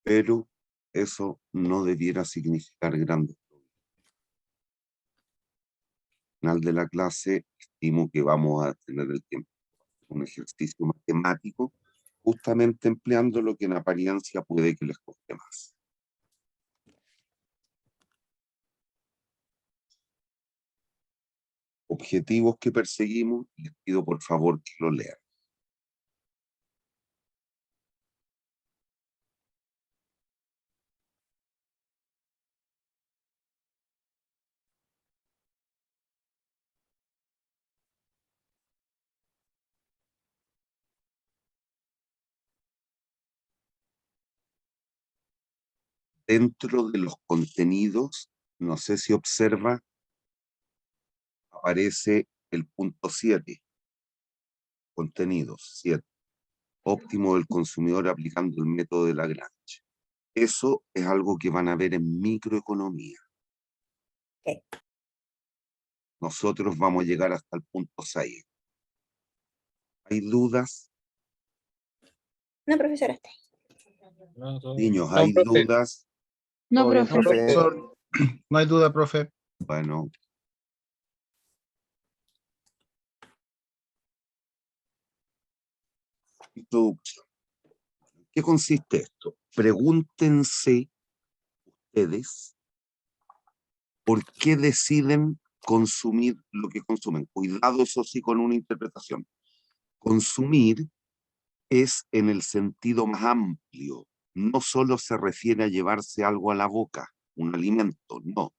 pero eso no debiera significar grandes problemas. Al final de la clase, estimo que vamos a tener el tiempo, un ejercicio matemático, justamente empleando lo que en apariencia puede que les coste más. Objetivos que perseguimos, les pido por favor que lo lean. Dentro de los contenidos, no sé si observa, aparece el punto 7, contenidos 7, óptimo del consumidor aplicando el método de Lagrange. Eso es algo que van a ver en microeconomía. Okay. Nosotros vamos a llegar hasta el punto 6. ¿Hay dudas? No, profesora, está ahí. Niños, ¿hay dudas? No, Todo bien, profe. profesor. No hay duda, profe. Bueno. Introducción. ¿Qué consiste esto? Pregúntense ustedes por qué deciden consumir lo que consumen. Cuidado, eso sí, con una interpretación. Consumir es en el sentido más amplio. No solo se refiere a llevarse algo a la boca, un alimento, no.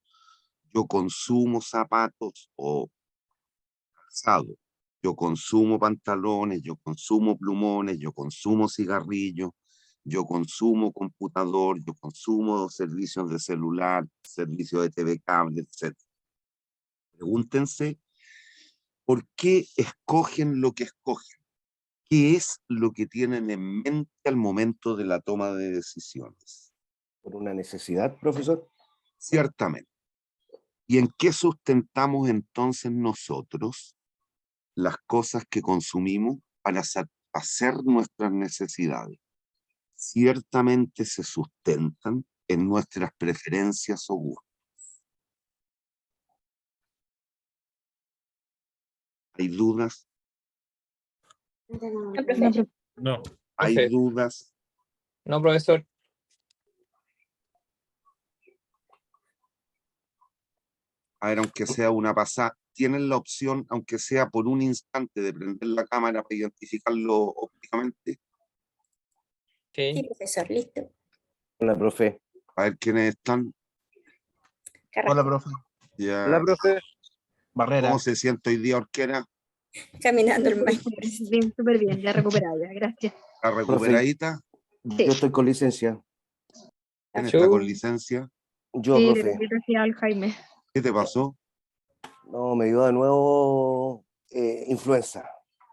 Yo consumo zapatos o calzado, yo consumo pantalones, yo consumo plumones, yo consumo cigarrillos, yo consumo computador, yo consumo servicios de celular, servicios de TV cable, etc. Pregúntense por qué escogen lo que escogen. ¿Qué es lo que tienen en mente al momento de la toma de decisiones? ¿Por una necesidad, profesor? Ciertamente. ¿Y en qué sustentamos entonces nosotros las cosas que consumimos para satisfacer nuestras necesidades? Ciertamente se sustentan en nuestras preferencias o gustos. ¿Hay dudas? No, profe. No. ¿Hay Profe. dudas? No, profesor. A ver, aunque sea una pasada, tienen la opción, aunque sea por un instante, de prender la cámara para identificarlo ópticamente. Sí, Sí. profesor, listo. Hola, profe. A ver quiénes están. Carrasco. Hola, profe. Ya. Hola, profe. Barrera. ¿Cómo se siente hoy día, Orquera? Caminando el maíz. Bien, súper bien, ya recuperada, ya, gracias. ¿Está recuperadita? Sí. Yo estoy con licencia. ¿Quién Achú. está con licencia? Yo, Sí, profe. le decía al Jaime. ¿Qué te pasó? No, me dio de nuevo influenza.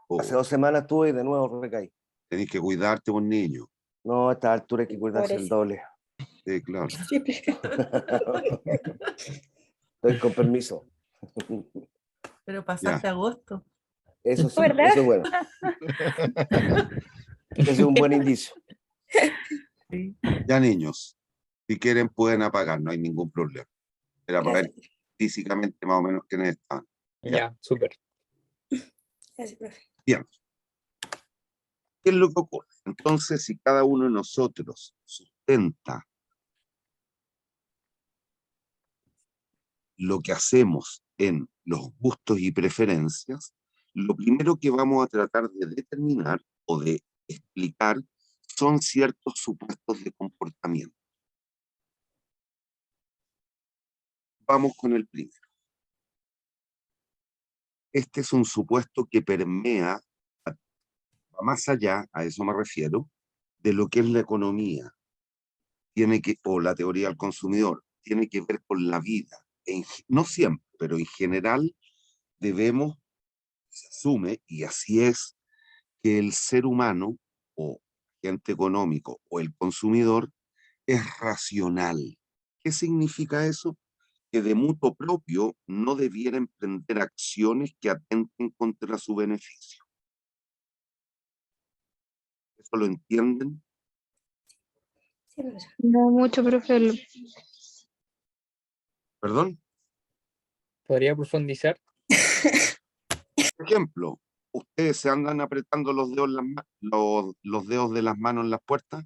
Oh, Hace 2 semanas tuve y de nuevo recaí. tenés que cuidarte, buen niño. No, a esta altura hay que cuidarse el Pobrecito. doble. Sí, claro. Estoy con permiso. Pero pasaste agosto. Eso sí, ¿Verdad? eso es bueno. Eso es un buen indicio. Sí. Ya, niños, si quieren pueden apagar, no hay ningún problema. Era para ver Gracias. físicamente más o menos quiénes están. Ya, súper. Gracias, profe. Bien. ¿Qué es lo que ocurre? Entonces, si cada uno de nosotros sustenta lo que hacemos en los gustos y preferencias, lo primero que vamos a tratar de determinar o de explicar son ciertos supuestos de comportamiento. Vamos con el primero. Este es un supuesto que permea, va más allá, a eso me refiero, de lo que es la economía, o la teoría del consumidor, tiene que ver con la vida. No siempre, pero en general debemos, se asume, y así es, que el ser humano, o agente económico, o el consumidor, es racional. ¿Qué significa eso? Que de mutuo propio no debiera emprender acciones que atenten contra su beneficio. ¿Eso lo entienden? Sí, profesor. No mucho, profe. ¿Perdón? ¿Podría profundizar? Por ejemplo, ¿ustedes se andan apretando los dedos, los dedos de las manos en las puertas?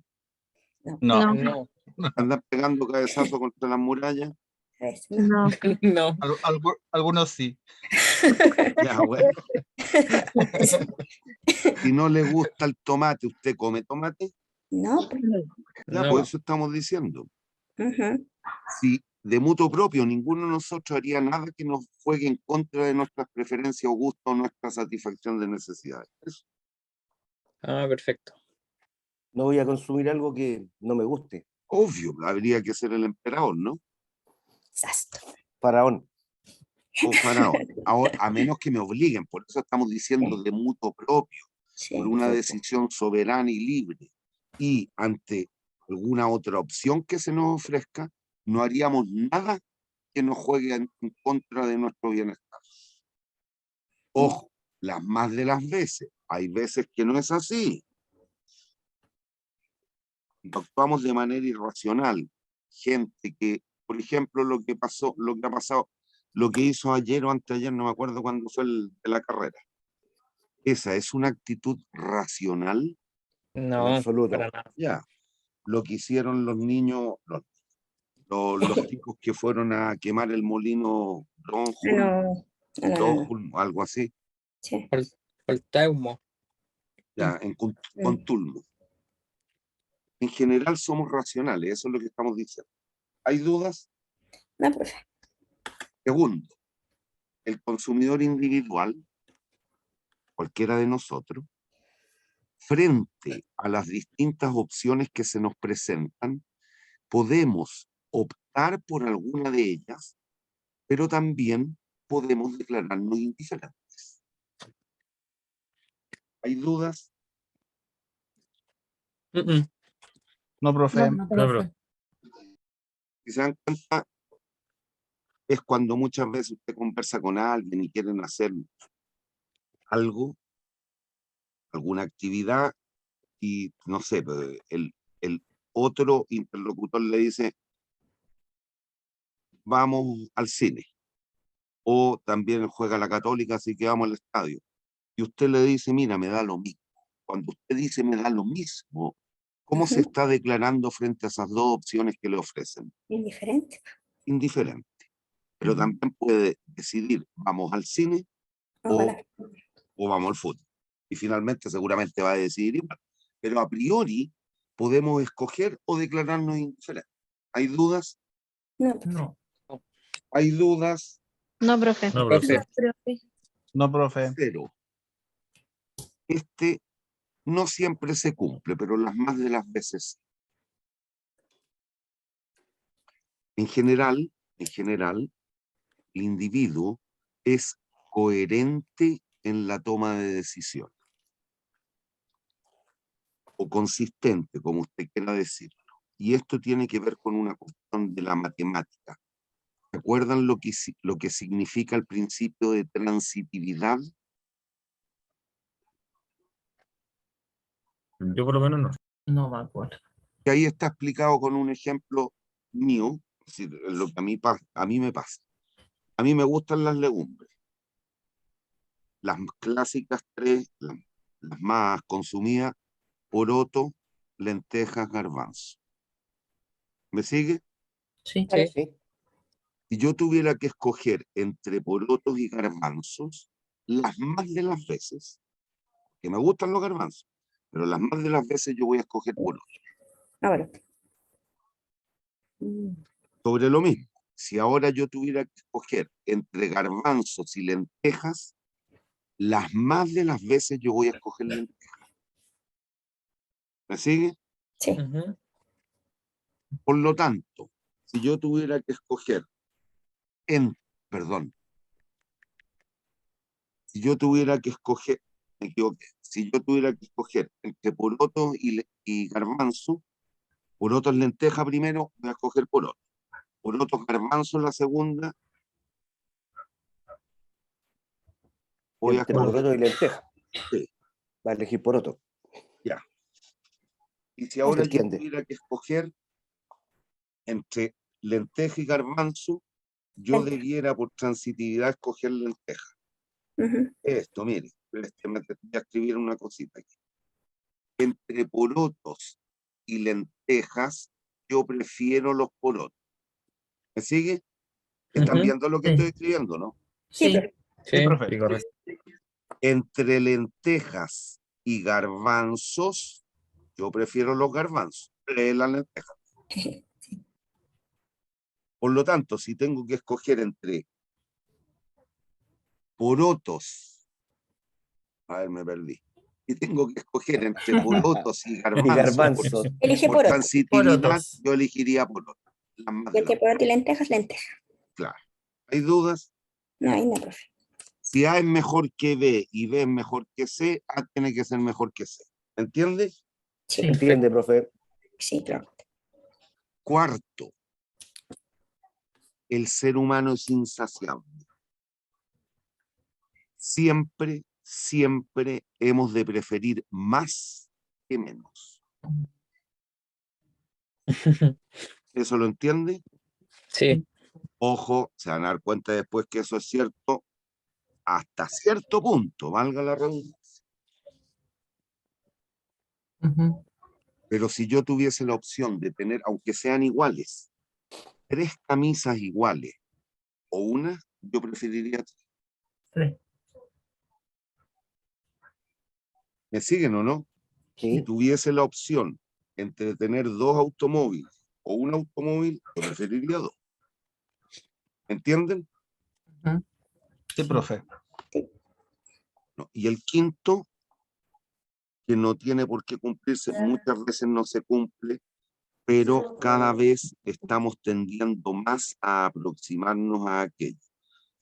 No, No, ¿Andan pegando cabezazos contra las murallas? A veces, no. No. no. algunos sí. Ya, bueno. Si no le gusta el tomate, ¿usted come tomate? No, pues. Ya, No. por eso estamos diciendo. Ujú. Si de mutuo propio ninguno de nosotros haría nada que nos juegue en contra de nuestras preferencias o gustos o nuestra satisfacción de necesidades. Eso, Ah, perfecto. No voy a consumir algo que no me guste. obvio, habría que ser el emperador, ¿no? Exacto. Faraón. O faraón. Ahora, a menos que me obliguen, por eso estamos diciendo de mutuo propio, Sí. por una Perfecto. decisión soberana y libre. Y ante alguna otra opción que se nos ofrezca, no haríamos nada que nos juegue en contra de nuestro bienestar. Ojo, las más de las veces. Hay veces que no es así. Actuamos de manera irracional. Gente que, por ejemplo, lo que pasó, lo que ha pasado, lo que hizo ayer o anteayer, no me acuerdo cuándo fue de la carrera. Esa es una actitud racional. En No, absoluto. para nada. Ya, lo que hicieron los niños, los chicos que fueron a quemar el molino Ronhul, No, no. algo así, Sí. Foltaumo. ya, en Contulmo. En general somos racionales, eso es lo que estamos diciendo. ¿Hay dudas? No, profe. Segundo, el consumidor individual, cualquiera de nosotros, frente a las distintas opciones que se nos presentan, podemos optar por alguna de ellas, pero también podemos declararnos indiferentes. ¿Hay dudas? Mm-mm. No, profe. No, profe. Si se dan cuenta, es cuando muchas veces usted conversa con alguien y quieren hacer algo, alguna actividad, y no sé, pues, el otro interlocutor le dice, vamos al cine, o también juega la Católica, así que vamos al estadio. Y usted le dice, mira, me da lo mismo. Cuando usted dice, me da lo mismo, ¿cómo se está declarando frente a esas dos opciones que le ofrecen? Indiferente. Indiferente. Pero también puede decidir, vamos al cine Ojalá. o vamos al fútbol. Y finalmente seguramente va a decidir igual. Pero a priori podemos escoger o declararnos indiferentes. ¿Hay dudas? No, profe. No. ¿Hay dudas? No, profe. No, profe. No, profe. Cero. Este no siempre se cumple, pero las más de las veces. En general, el individuo es coherente en la toma de decisión. O consistente, como usted quiera decirlo. Y esto tiene que ver con una cuestión de la matemática. ¿Se acuerdan lo que significa el principio de transitividad? Yo por lo menos no. No me acuerdo. Que ahí está explicado con un ejemplo mío, es decir, lo que a mí me pasa. A mí me gustan las legumbres. Las clásicas tres, las más consumidas, poroto, lentejas, garbanzo. ¿Me sigue? Sí. Sí. Sí. Si yo tuviera que escoger entre porotos y garbanzos, las más de las veces, que me gustan los garbanzos, pero las más de las veces yo voy a escoger porotos. Ahora. Sobre lo mismo, si ahora yo tuviera que escoger entre garbanzos y lentejas, las más de las veces yo voy a escoger lentejas. ¿Me sigue? Sí. Ujú. Por lo tanto, si yo tuviera que escoger perdón, si yo tuviera que escoger, me equivoqué, si yo tuviera que escoger entre poroto y garbanzo, porotos lenteja primero, voy a escoger poroto. Porotos garbanzo la segunda, voy a Entre escoger. poroto y lenteja. Sí, Va a elegir poroto. ya. Y si Se ahora yo entiende. tuviera que escoger entre lenteja y garbanzo, yo Lenteja. debiera por transitividad escoger lenteja. Ujú. Esto, mire, voy a escribir una cosita aquí. Entre porotos y lentejas, yo prefiero los porotos. ¿Me sigue? ¿Están Ujú. viendo lo que Sí. estoy escribiendo, no? Sí, Sí. profe. Sí, Sí, profe. sí, correcto. Entre lentejas y garbanzos, yo prefiero los garbanzos. Las lentejas. Por lo tanto, si tengo que escoger entre porotos, a ver, me perdí. Si tengo que escoger entre porotos y Y garbanzos garbanzos. Elige por poroto. transitividad, Porotos. yo elegiría porotos. Las más Y de las entre poroto y lentejas, lenteja. claro. ¿Hay dudas? No, ahí no, profe. Si A es mejor que B y B es mejor que C, A tiene que ser mejor que C. ¿Entiendes? Sí, Sí. ¿Entiende, profe? sí, profe. Cuarto, el ser humano es insaciable. Siempre, siempre hemos de preferir más que menos. ¿Eso lo entiende? Sí, Ojo, se van a dar cuenta después que eso es cierto hasta cierto punto, valga la redundancia. Ujú. Pero si yo tuviese la opción de tener, aunque sean iguales, 3 camisas iguales o una, yo preferiría 3. Sí. ¿Me siguen o no? Si Sí. tuviese la opción entre tener 2 automóviles o un automóvil, yo preferiría 2. ¿Entienden? Ujú. Sí, profe. ¿No? Y el quinto, que no tiene por qué cumplirse, muchas veces no se cumple, pero cada vez estamos tendiendo más a aproximarnos a aquello.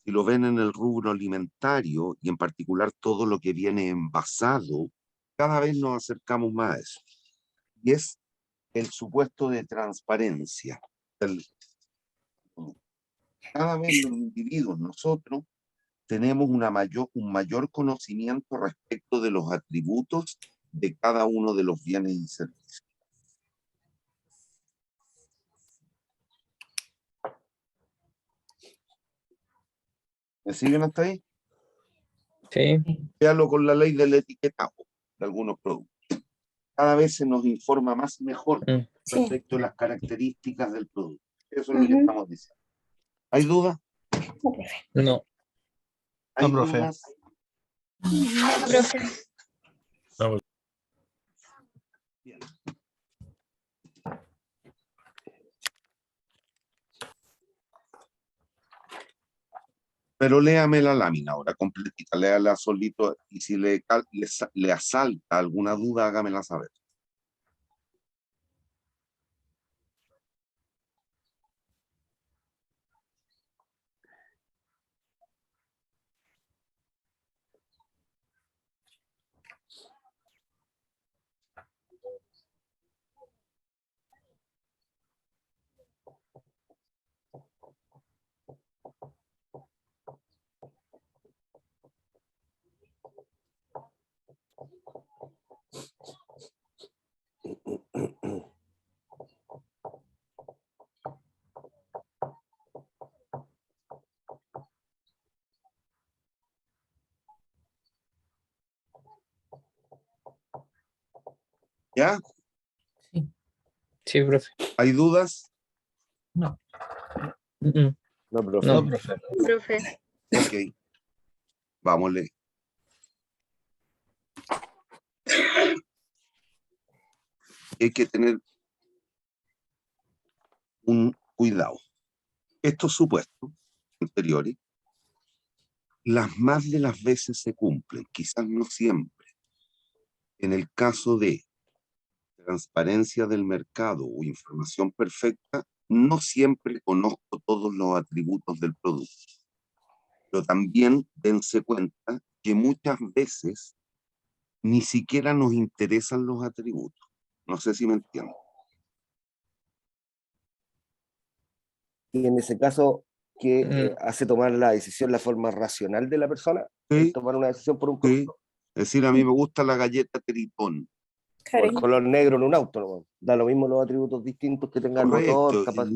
Si lo ven en el rubro alimentario y en particular todo lo que viene envasado, cada vez nos acercamos más a eso. Y es el supuesto de transparencia. Cada vez los individuos, nosotros, tenemos un mayor conocimiento respecto de los atributos de cada uno de los bienes y servicios. ¿Me siguen hasta ahí? sí, Véalo con la ley del etiquetado de algunos productos. Cada vez se nos informa más y mejor mm, Sí. respecto a las características del producto. Eso es lo que Ujú. estamos diciendo. ¿Hay dudas? No, profe. no, ¿Hay No, profe. dudas? No, profe. Bien. Pero léame la lámina ahora, completita, léala solito y si le asalta alguna duda, hágamela saber. ¿Ya? Sí. sí, profe. ¿Hay dudas? No. Mm, No, profe. No, no, profe. Profe. Ok. Vámonos. Hay que tener un cuidado. Estos supuestos anteriores, las más de las veces se cumplen, quizás no siempre. En el caso de transparencia del mercado o información perfecta, no siempre conozco todos los atributos del producto. Pero también dense cuenta que muchas veces ni siquiera nos interesan los atributos. No sé si me entienden. Y en ese caso, ¿qué mm, hace tomar la decisión la forma racional de la persona? Sí, El tomar una decisión por un sí. producto. Es decir, a mí me gusta la galleta Tritón. Claro, el color negro en un auto, ¿no? Da lo mismo los atributos distintos que tenga el motor, Correcto, capaz.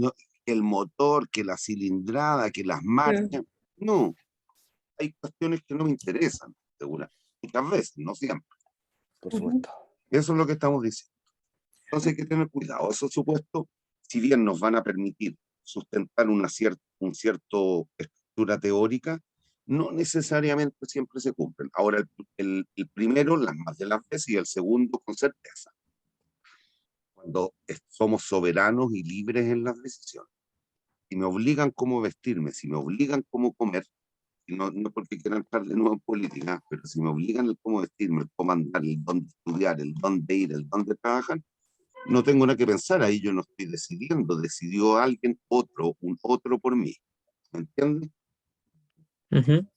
que el motor, que la cilindrada, que las marcas. No, hay cuestiones que no me interesan, segura. Muchas veces, no siempre. Por Ujú. supuesto. Eso es lo que estamos diciendo. Entonces hay que tener cuidado. Esos supuestos, si bien nos van a permitir sustentar una cierto estructura teórica, no necesariamente siempre se cumplen. Ahora, el primero, las más de las veces, y el segundo, con certeza. Cuando somos soberanos y libres en las decisiones. Si me obligan cómo vestirme, si me obligan cómo comer, y no porque quieran estar de nuevo en política, pero si me obligan el cómo vestirme, el cómo andar, el dónde estudiar, el dónde ir, el dónde trabajar, no tengo nada que pensar, ahí yo no estoy decidiendo, decidió alguien otro, un otro por mí. ¿Me entiendes? Ujú.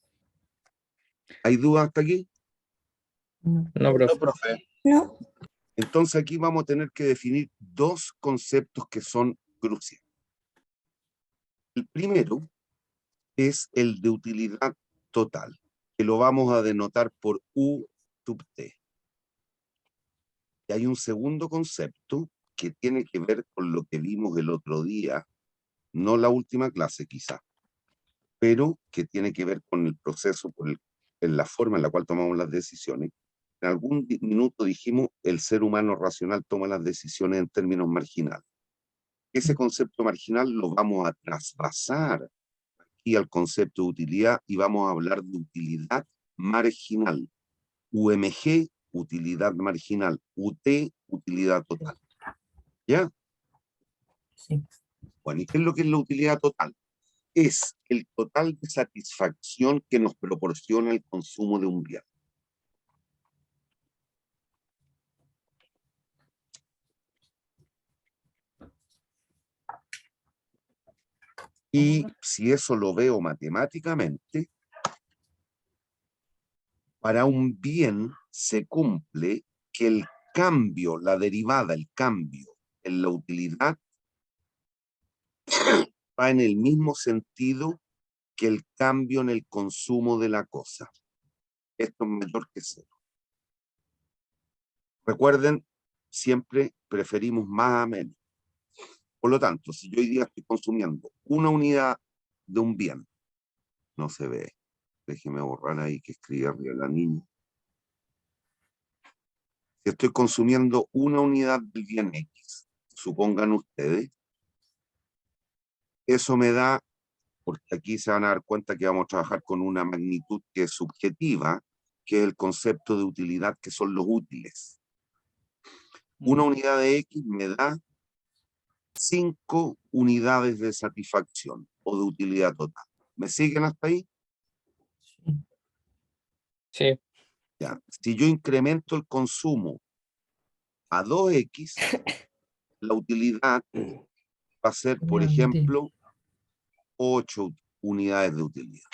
¿Hay dudas hasta aquí? No. No, No, profe. profe. No. Entonces aquí vamos a tener que definir dos conceptos que son cruciales. El primero es el de utilidad total, que lo vamos a denotar por U sub T. Y hay un segundo concepto que tiene que ver con lo que vimos el otro día, no la última clase quizá, pero que tiene que ver con el proceso, en la forma en la cual tomamos las decisiones. En algún minuto dijimos, el ser humano racional toma las decisiones en términos marginales. Ese concepto marginal lo vamos a trasvasar aquí al concepto de utilidad y vamos a hablar de utilidad marginal. UMG, utilidad marginal. UT, utilidad total. ¿Ya? Sí. Bueno, ¿y qué es lo que es la utilidad total? Es el total de satisfacción que nos proporciona el consumo de un bien. Y si eso lo veo matemáticamente, para un bien se cumple que el cambio, la derivada, el cambio en la utilidad va en el mismo sentido que el cambio en el consumo de la cosa. Esto es mayor que cero. Recuerden, siempre preferimos más a menos. Por lo tanto, si yo hoy día estoy consumiendo una unidad de un bien, no se ve, déjeme borrar ahí que escribí arriba la niña. Si estoy consumiendo una unidad del bien X, supongan ustedes, eso me da, porque aquí se van a dar cuenta que vamos a trabajar con una magnitud que es subjetiva, que es el concepto de utilidad, que son los útiles. Una unidad de X me da 5 unidades de satisfacción o de utilidad total. ¿Me siguen hasta ahí? Sí. Sí. Ya. Si yo incremento el consumo a 2X, la utilidad va a ser, por ejemplo, 8 unidades de utilidad.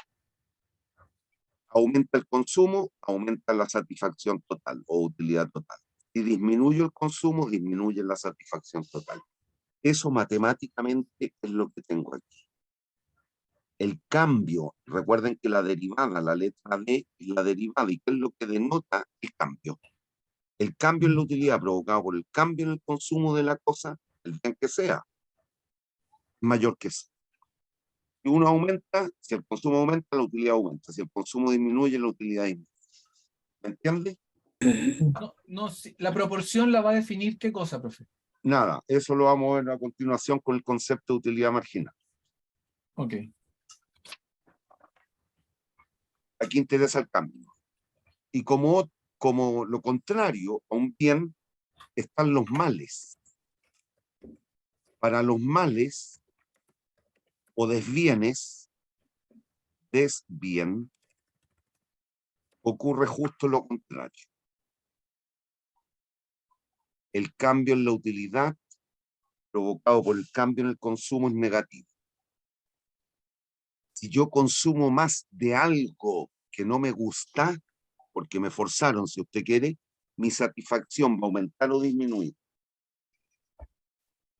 Aumenta el consumo, aumenta la satisfacción total o utilidad total. Si disminuyo el consumo, disminuye la satisfacción total. Eso matemáticamente es lo que tengo aquí. El cambio, recuerden que la derivada, la letra D, es la derivada. ¿Y qué es lo que denota el cambio? El cambio en la utilidad provocado por el cambio en el consumo de la cosa, el bien que sea, mayor que sea. Si uno aumenta, si el consumo aumenta, la utilidad aumenta. Si el consumo disminuye, la utilidad disminuye. ¿Me entiende? No, sí, la proporción la va a definir qué cosa, profe. Nada, eso lo vamos a ver a continuación con el concepto de utilidad marginal. Ok. Aquí interesa el cambio. Y como lo contrario a un bien, están los males. Para los males o desbienes, desbien, ocurre justo lo contrario. El cambio en la utilidad provocado por el cambio en el consumo es negativo. Si yo consumo más de algo que no me gusta, porque me forzaron, si usted quiere, mi satisfacción va a aumentar o disminuir.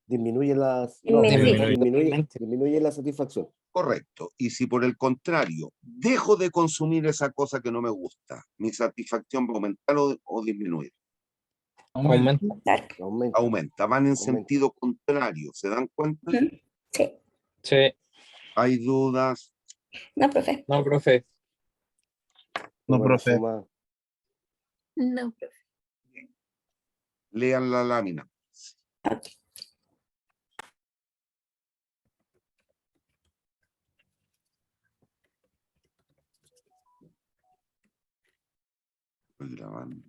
Disminuye las. Disminuye. Disminuye la satisfacción. Correcto. Y si por el contrario, dejo de consumir esa cosa que no me gusta, mi satisfacción va a aumentar o disminuir. Aumenta. Aumentar. Aumenta. Aumenta, van en Aumenta. sentido contrario, ¿se dan cuenta? Ujú. Sí. Sí. ¿Hay dudas? No, profe. No, profe. No, No, profe. No, profe. Lean la lámina. Ok. Estoy grabando.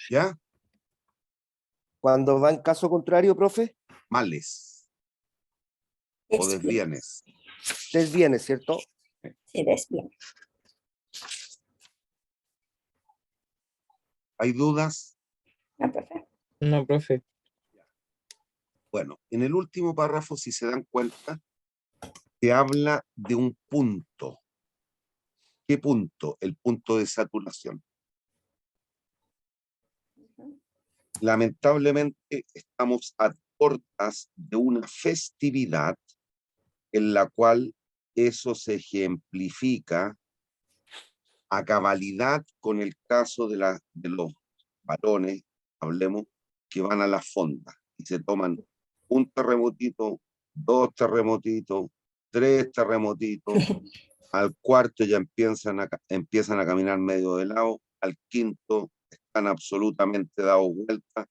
¿Ya? Cuando va en caso contrario, profe, Males o Desviene. desvienes. desviene, ¿cierto? Sí, desviene. ¿Hay dudas? No, profe. No, profe. Bueno, en el último párrafo, si se dan cuenta, se habla de un punto. ¿Qué punto? El punto de saturación. Ujú. Lamentablemente estamos a puertas de una festividad en la cual eso se ejemplifica a cabalidad con el caso de los varones, hablemos, que van a las fondas y se toman un terremotito, dos terremotitos, tres terremotitos, al cuarto ya empiezan a caminar medio de lado, al quinto están absolutamente dados vueltas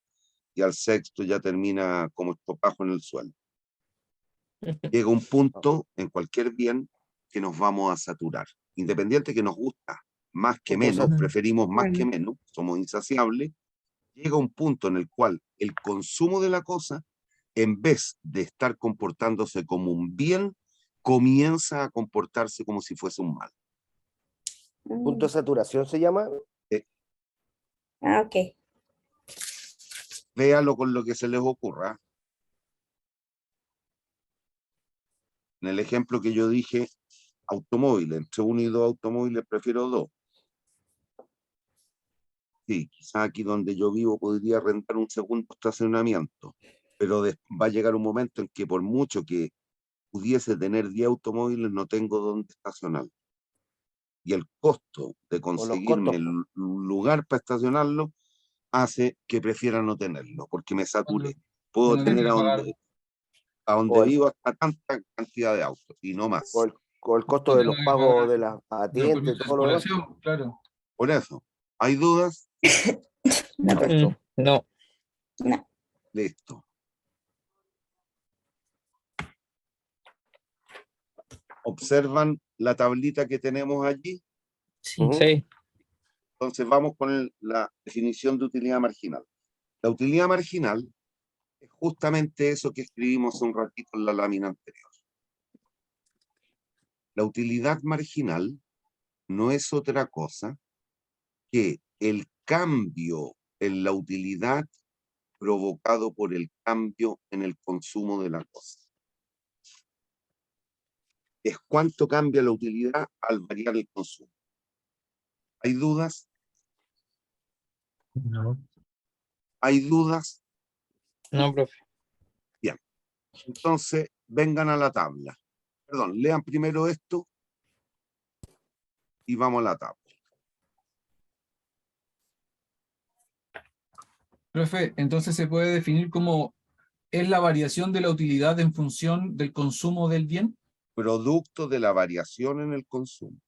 y al sexto ya termina como estropajo en el suelo. Llega un punto en cualquier bien que nos vamos a saturar, independiente que nos gusta más que Punto menos, sat- preferimos más que Bueno. menos, somos insaciables. Llega un punto en el cual el consumo de la cosa, en vez de estar comportándose como un bien, comienza a comportarse como si fuese un mal. Punto de saturación se llama. Ah, ok. Véalo con lo que se les ocurra. En el ejemplo que yo dije, automóviles, entre uno y dos automóviles prefiero dos. Sí, quizás aquí donde yo vivo podría rentar un segundo estacionamiento, pero va a llegar un momento en que por mucho que pudiese tener 10 automóviles, no tengo dónde estacionar. Y el costo de O los conseguirme costos. el lugar para estacionarlo hace que prefiera no tenerlo, porque me saturé. Puedo Cuando tiene tener que pagar. a donde O el, vivo hasta tanta cantidad de autos, y no o más. el, o el costo No de tengo los que pagos pagar de las los patentes, permisos de todo lo demás. circulación, claro. Por eso, ¿hay dudas? No, profe. Perfecto. No. No. Listo. ¿Observan la tablita que tenemos allí? Sí. Ujú. Sí. Entonces vamos con la definición de utilidad marginal. La utilidad marginal es justamente eso que escribimos hace un ratito en la lámina anterior. La utilidad marginal no es otra cosa que el cambio en la utilidad provocado por el cambio en el consumo de la cosa. Es cuánto cambia la utilidad al variar el consumo. ¿Hay dudas? No. ¿Hay dudas? No, profe. Bien. Entonces, vengan a la tabla. Perdón, lean primero esto y vamos a la tabla. Profe, entonces se puede definir como es la variación de la utilidad en función del consumo del bien. Producto de la variación en el consumo.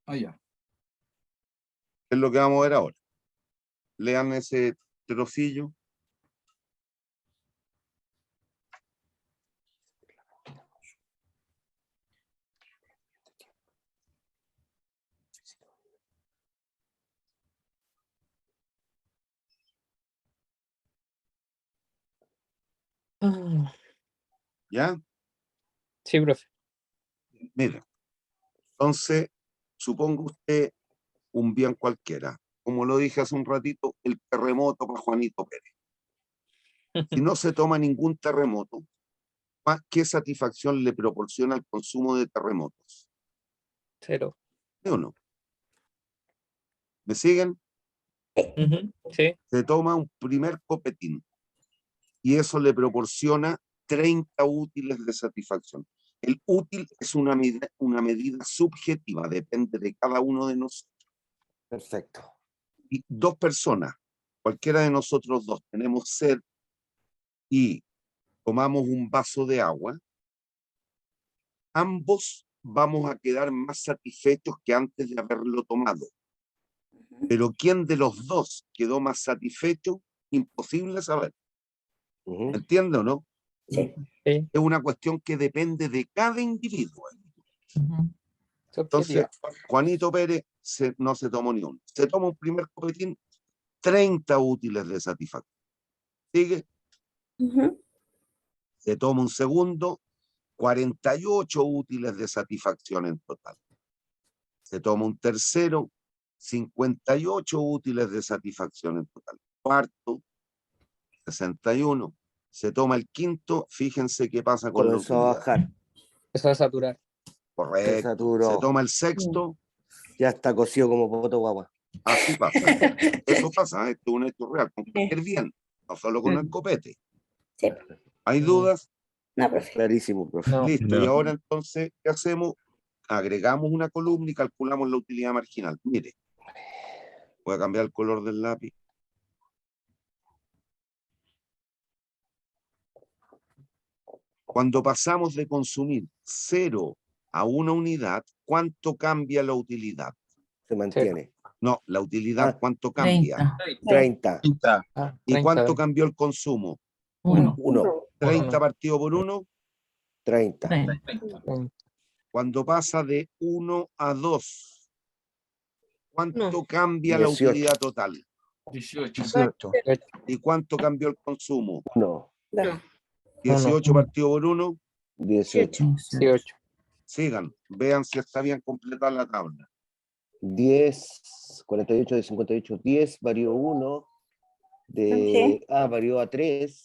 Ah, ya. Es lo que vamos a ver ahora. Lean ese trocillo. Ah, ¿Ya? sí, profe. Mire, entonces, suponga usted un bien cualquiera. Como lo dije hace un ratito, el terremoto para Juanito Pérez. Si no se toma ningún terremoto, ¿qué satisfacción le proporciona el consumo de terremotos? 0. ¿Sí o no? ¿Me siguen? Sí. Se toma un primer copetín y eso le proporciona 30 útiles de satisfacción. El útil es una medida subjetiva, depende de cada uno de nosotros. Perfecto. Y dos personas, cualquiera de nosotros dos, tenemos sed y tomamos un vaso de agua, ambos vamos a quedar más satisfechos que antes de haberlo tomado. Pero ¿quién de los dos quedó más satisfecho? Imposible saber. Ujú. ¿Entiende o no? Sí. Sí. Es una cuestión que depende de cada individuo. Ujú. Entonces, Subjetivo. Juanito Pérez no se tomó ni uno. Se toma un primer copetín, 30 útiles de satisfacción. Sigue, Ujú. se toma un segundo, 48 útiles de satisfacción en total. Se toma un tercero, 58 útiles de satisfacción en total. Cuarto, 61. Se toma el quinto, fíjense qué pasa con la Comenzó a utilidad. bajar. Empezó a saturar. Se Correcto. Se saturó. toma el sexto, Ya está cocido como poto guagua. así pasa. Eso pasa, esto es un hecho real, con cualquier bien, no solo con el copete. Sí. ¿Hay dudas? No, profe. Clarísimo, profe. No. Listo. Y ahora entonces, ¿qué hacemos? Agregamos una columna y calculamos la utilidad marginal. Mire, voy a cambiar el color del lápiz. Cuando pasamos de consumir 0 a 1 unidad, ¿cuánto cambia la utilidad? Se mantiene. No, la utilidad, Ah. ¿cuánto cambia? 30. 30. Ah, ¿Y 30, cuánto cambió el consumo? 1. 1. 30 partido por 1. 30. 30. Cuando pasa de 1 a 2, ¿cuánto cambia la 18. utilidad total? 18. 18. ¿Y cuánto cambió el consumo? 1. 18 partido por 1. 18. 18. Sigan, vean si está bien completada la tabla. 10. 48 de 58. 10 varió 1. Varió a 3.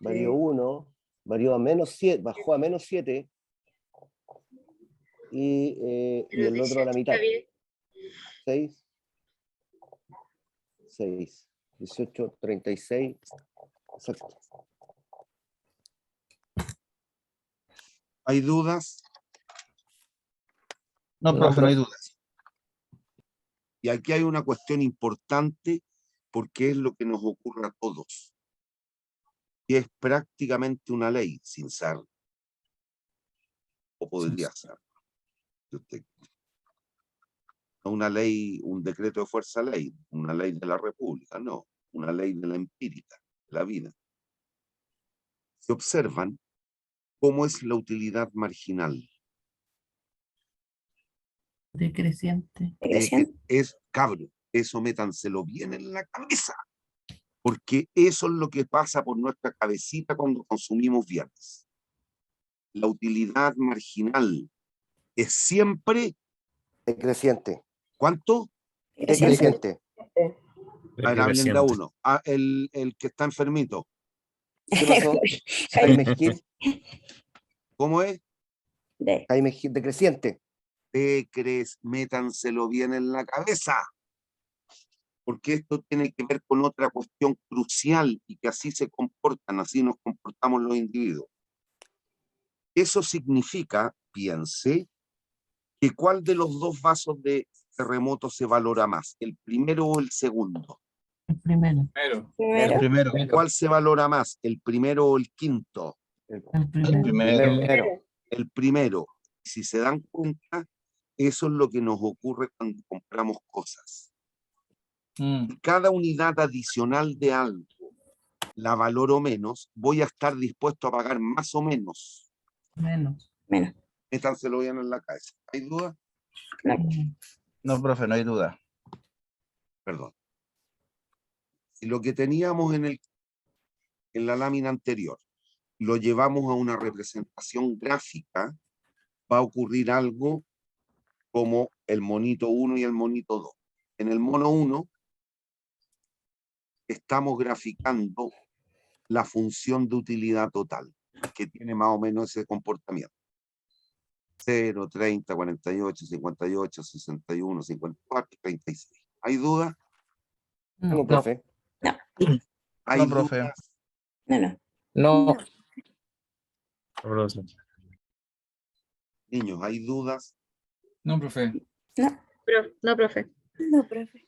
Varió 1. Varió a menos 7. Bajó a menos 7. Y el otro a la mitad. 6. 6. 18, 36. Exacto. ¿Hay dudas? No, profe, no hay dudas. Y aquí hay una cuestión importante porque es lo que nos ocurre a todos. Y es prácticamente una ley, sin ser. O podría ser. Si usted, no una ley, un decreto de fuerza ley, una ley de la República, no. Una ley de la empírica, la vida. Se observan cómo es la utilidad marginal. Decreciente. Es cabro, eso métanselo bien en la cabeza, porque eso es lo que pasa por nuestra cabecita cuando consumimos bienes. La utilidad marginal es siempre, Decreciente. ¿cuánto? Decreciente. A ver, hablen de uno. El que está enfermito. ¿Qué pasó? Jaime Gil. ¿Cómo es? Jaime Gil, decreciente. Métanselo bien en la cabeza. Porque esto tiene que ver con otra cuestión crucial y que así se comportan, así nos comportamos los individuos. Eso significa, piense, que cuál de los dos vasos de terremoto se valora más, el primero o el segundo. El primero. Primero. ¿Cuál se valora más, el primero o el quinto? El primero. El primero. Si se dan cuenta, eso es lo que nos ocurre cuando compramos cosas. Cada unidad adicional de algo la valoro menos, voy a estar dispuesto a pagar más o menos. Menos. Métanselo bien en la cabeza. ¿Hay duda? No, profe, no hay duda. Perdón. Si lo que teníamos en la lámina anterior lo llevamos a una representación gráfica, va a ocurrir algo como el monito 1 y el monito 2. En el mono 1 estamos graficando la función de utilidad total, que tiene más o menos ese comportamiento. 0, 30, 48, 58, 61, 54, 36. ¿Hay dudas? No, profe. ¿Hay No, profe. dudas? No. No. Niños, ¿hay dudas? No, profe. No, profe. No, profe.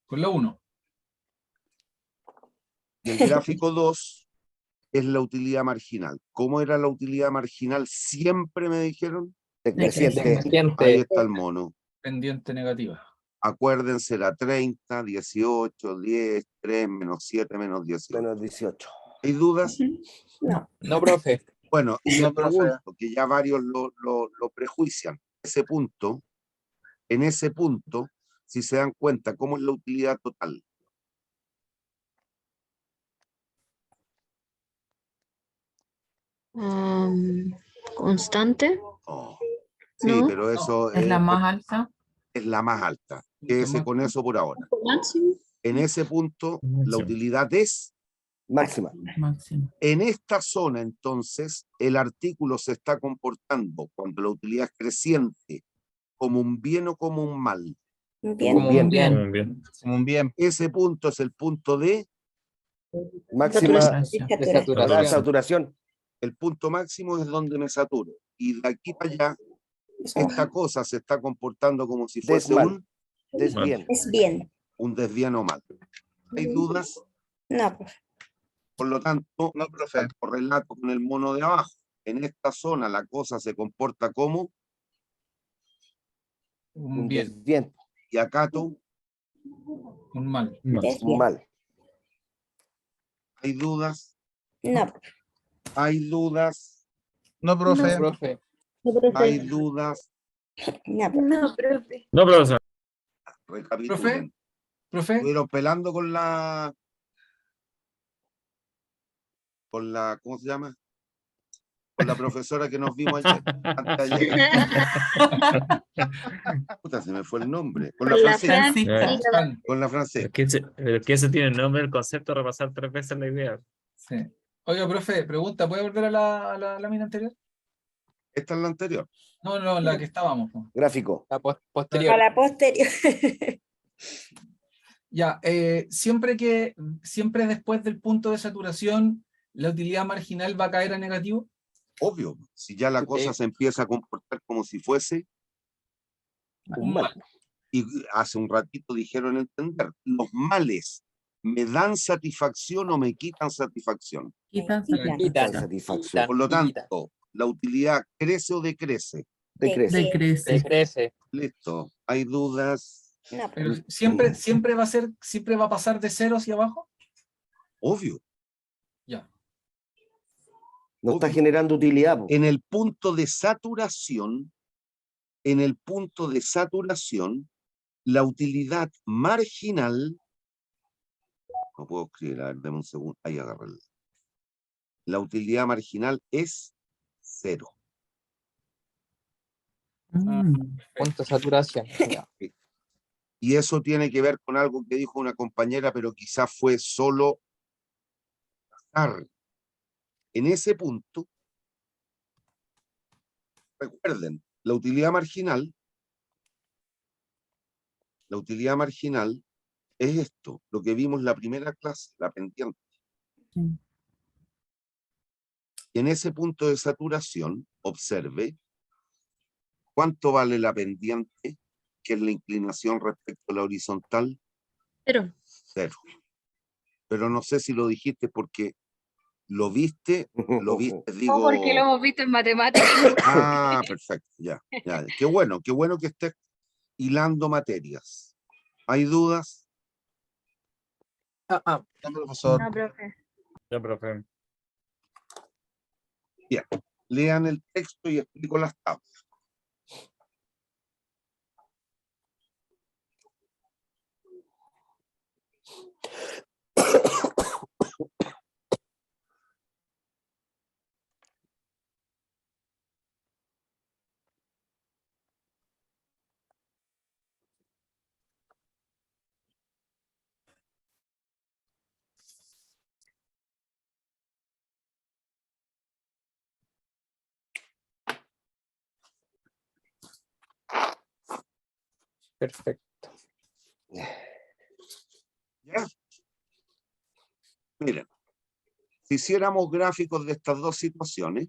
Con la 1. Y el gráfico 2 es la utilidad marginal. ¿Cómo era la utilidad marginal? Siempre me dijeron. Decreciente. Decreciente. Ahí está el mono. Pendiente negativa. Acuérdense, la 30, 18, 10, 3, menos 7, menos 18. Menos 18. ¿Hay dudas? No. No, profe. Bueno, y No, les profe. pregunto, que ya varios lo prejuician. En ese punto, si se dan cuenta, ¿cómo es la utilidad total? Constante. Oh, sí, No. pero eso Es la más alta. es la más alta. Quédese con eso por ahora. Máximo. En ese punto, la utilidad es. Máxima. Máximo. En esta zona, entonces, el artículo se está comportando, cuando la utilidad es creciente, como un bien o como un mal. Bien. Como un Bien. Como un bien. Ese punto es el punto de. Máxima. Saturación. De saturación. Saturación. El punto máximo es donde me saturo. Y de aquí para allá, esta cosa se está comportando como si fuese Desmal. Desbien. Es bien. un desvío o mal. ¿Hay dudas? No, profe. Por lo tanto, No, profe. correlato con el mono de abajo. En esta zona la cosa se comporta como, Un Un bien. desbien. y acá tú, Un mal. Es Un bien. mal. ¿hay dudas? No, profe. ¿Hay dudas? No, profe. Profe. ¿Hay dudas? No, profe. No, profe. No, profesor. Recapitulen. Profe. Estuvieron pelando con la, ¿cómo se llama? Con la profesora que nos vimos ayer. Anteayer. Puta, se me fue el nombre. Con la Con la francesa. Francisca. Con la francesa. Que ese tiene el nombre, el concepto, repasar 3 veces la idea. Sí. Oiga, profe, pregunta, ¿puede volver a la lámina anterior? Esta es la anterior. No, la que estábamos. Po. Gráfico. La posterior. Para la posterior. Ya, siempre después del punto de saturación, la utilidad marginal va a caer a negativo. Obvio. Si ya la cosa Sí. se empieza a comportar como si fuese, Un mal. y hace un ratito dijeron entender, los males me dan satisfacción o me quitan satisfacción. Quitan Quitan. Quitan satisfacción. satisfacción. Por lo Quita. tanto, la utilidad crece o decrece. Decrece. Decrece. Decrece. Listo. ¿Hay dudas? No, Pero profe. siempre va a pasar de 0 hacia abajo. Obvio. Ya. No está generando utilidad. Po. En el punto de saturación, la utilidad marginal, no puedo escribir, a ver, dame un segundo, ahí agarré. La utilidad marginal es 0. Punto de saturación. Ya. Y eso tiene que ver con algo que dijo una compañera, pero quizás fue solo azar. En ese punto, recuerden, la utilidad marginal es esto, lo que vimos en la primera clase, la pendiente. Sí. Y en ese punto de saturación, observe cuánto vale la pendiente, que es la inclinación respecto a la horizontal. 0. 0. Pero no sé si lo dijiste porque lo viste, digo. No, porque lo hemos visto en matemáticas. Ah, perfecto, ya. Qué bueno que estés hilando materias. ¿Hay dudas? No, profesor. No, profe. Ya, profe. Bien. Lean el texto y explico las tablas. Perfecto. ¿Ya? Miren, si hiciéramos gráficos de estas dos situaciones,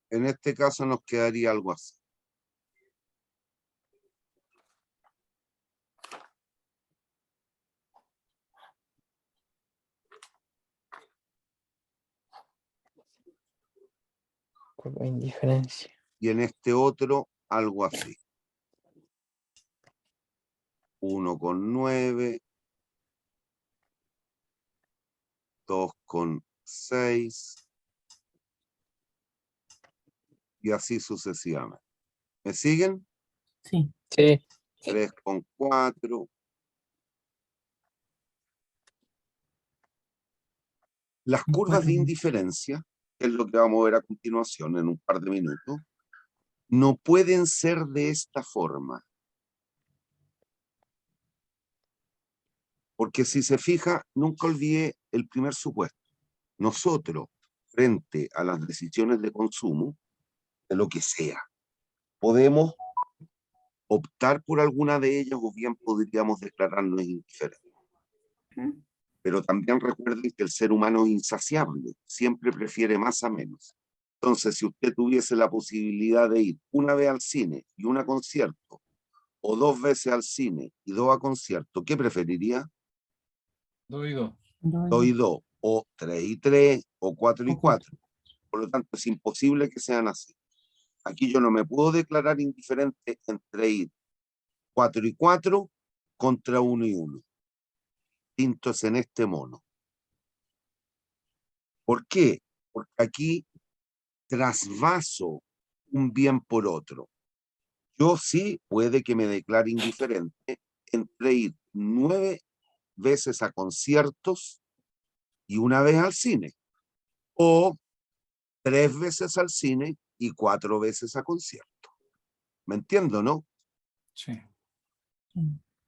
en este caso nos quedaría algo así. Curva de indiferencia. Y en este otro, algo así. 1,9, 2,6 y así sucesivamente. ¿Me siguen? Sí. Sí. 3,4. Las curvas de indiferencia, que es lo que vamos a ver a continuación en un par de minutos, no pueden ser de esta forma. Porque si se fija, nunca olvide el primer supuesto. Nosotros, frente a las decisiones de consumo, de lo que sea, podemos optar por alguna de ellas o bien podríamos declararnos indiferentes. Ujú. Pero también recuerden que el ser humano es insaciable, siempre prefiere más a menos. Entonces, si usted tuviese la posibilidad de ir una vez al cine y una a concierto, o 2 veces al cine y 2 a concierto, ¿qué preferiría? 2 y 2. 2 y 2, o 3 y 3, o 4 y O cuatro. 4. Por lo tanto, es imposible que sean así. Aquí yo no me puedo declarar indiferente entre ir 4 y 4 contra 1 y 1. Distintos en este mono. ¿Por qué? Porque aquí trasvaso un bien por otro. Yo sí puede que me declare indiferente entre ir 9 veces a conciertos y 1 vez al cine. O 3 veces al cine y 4 veces a concierto. ¿Me entiendo, no? Sí.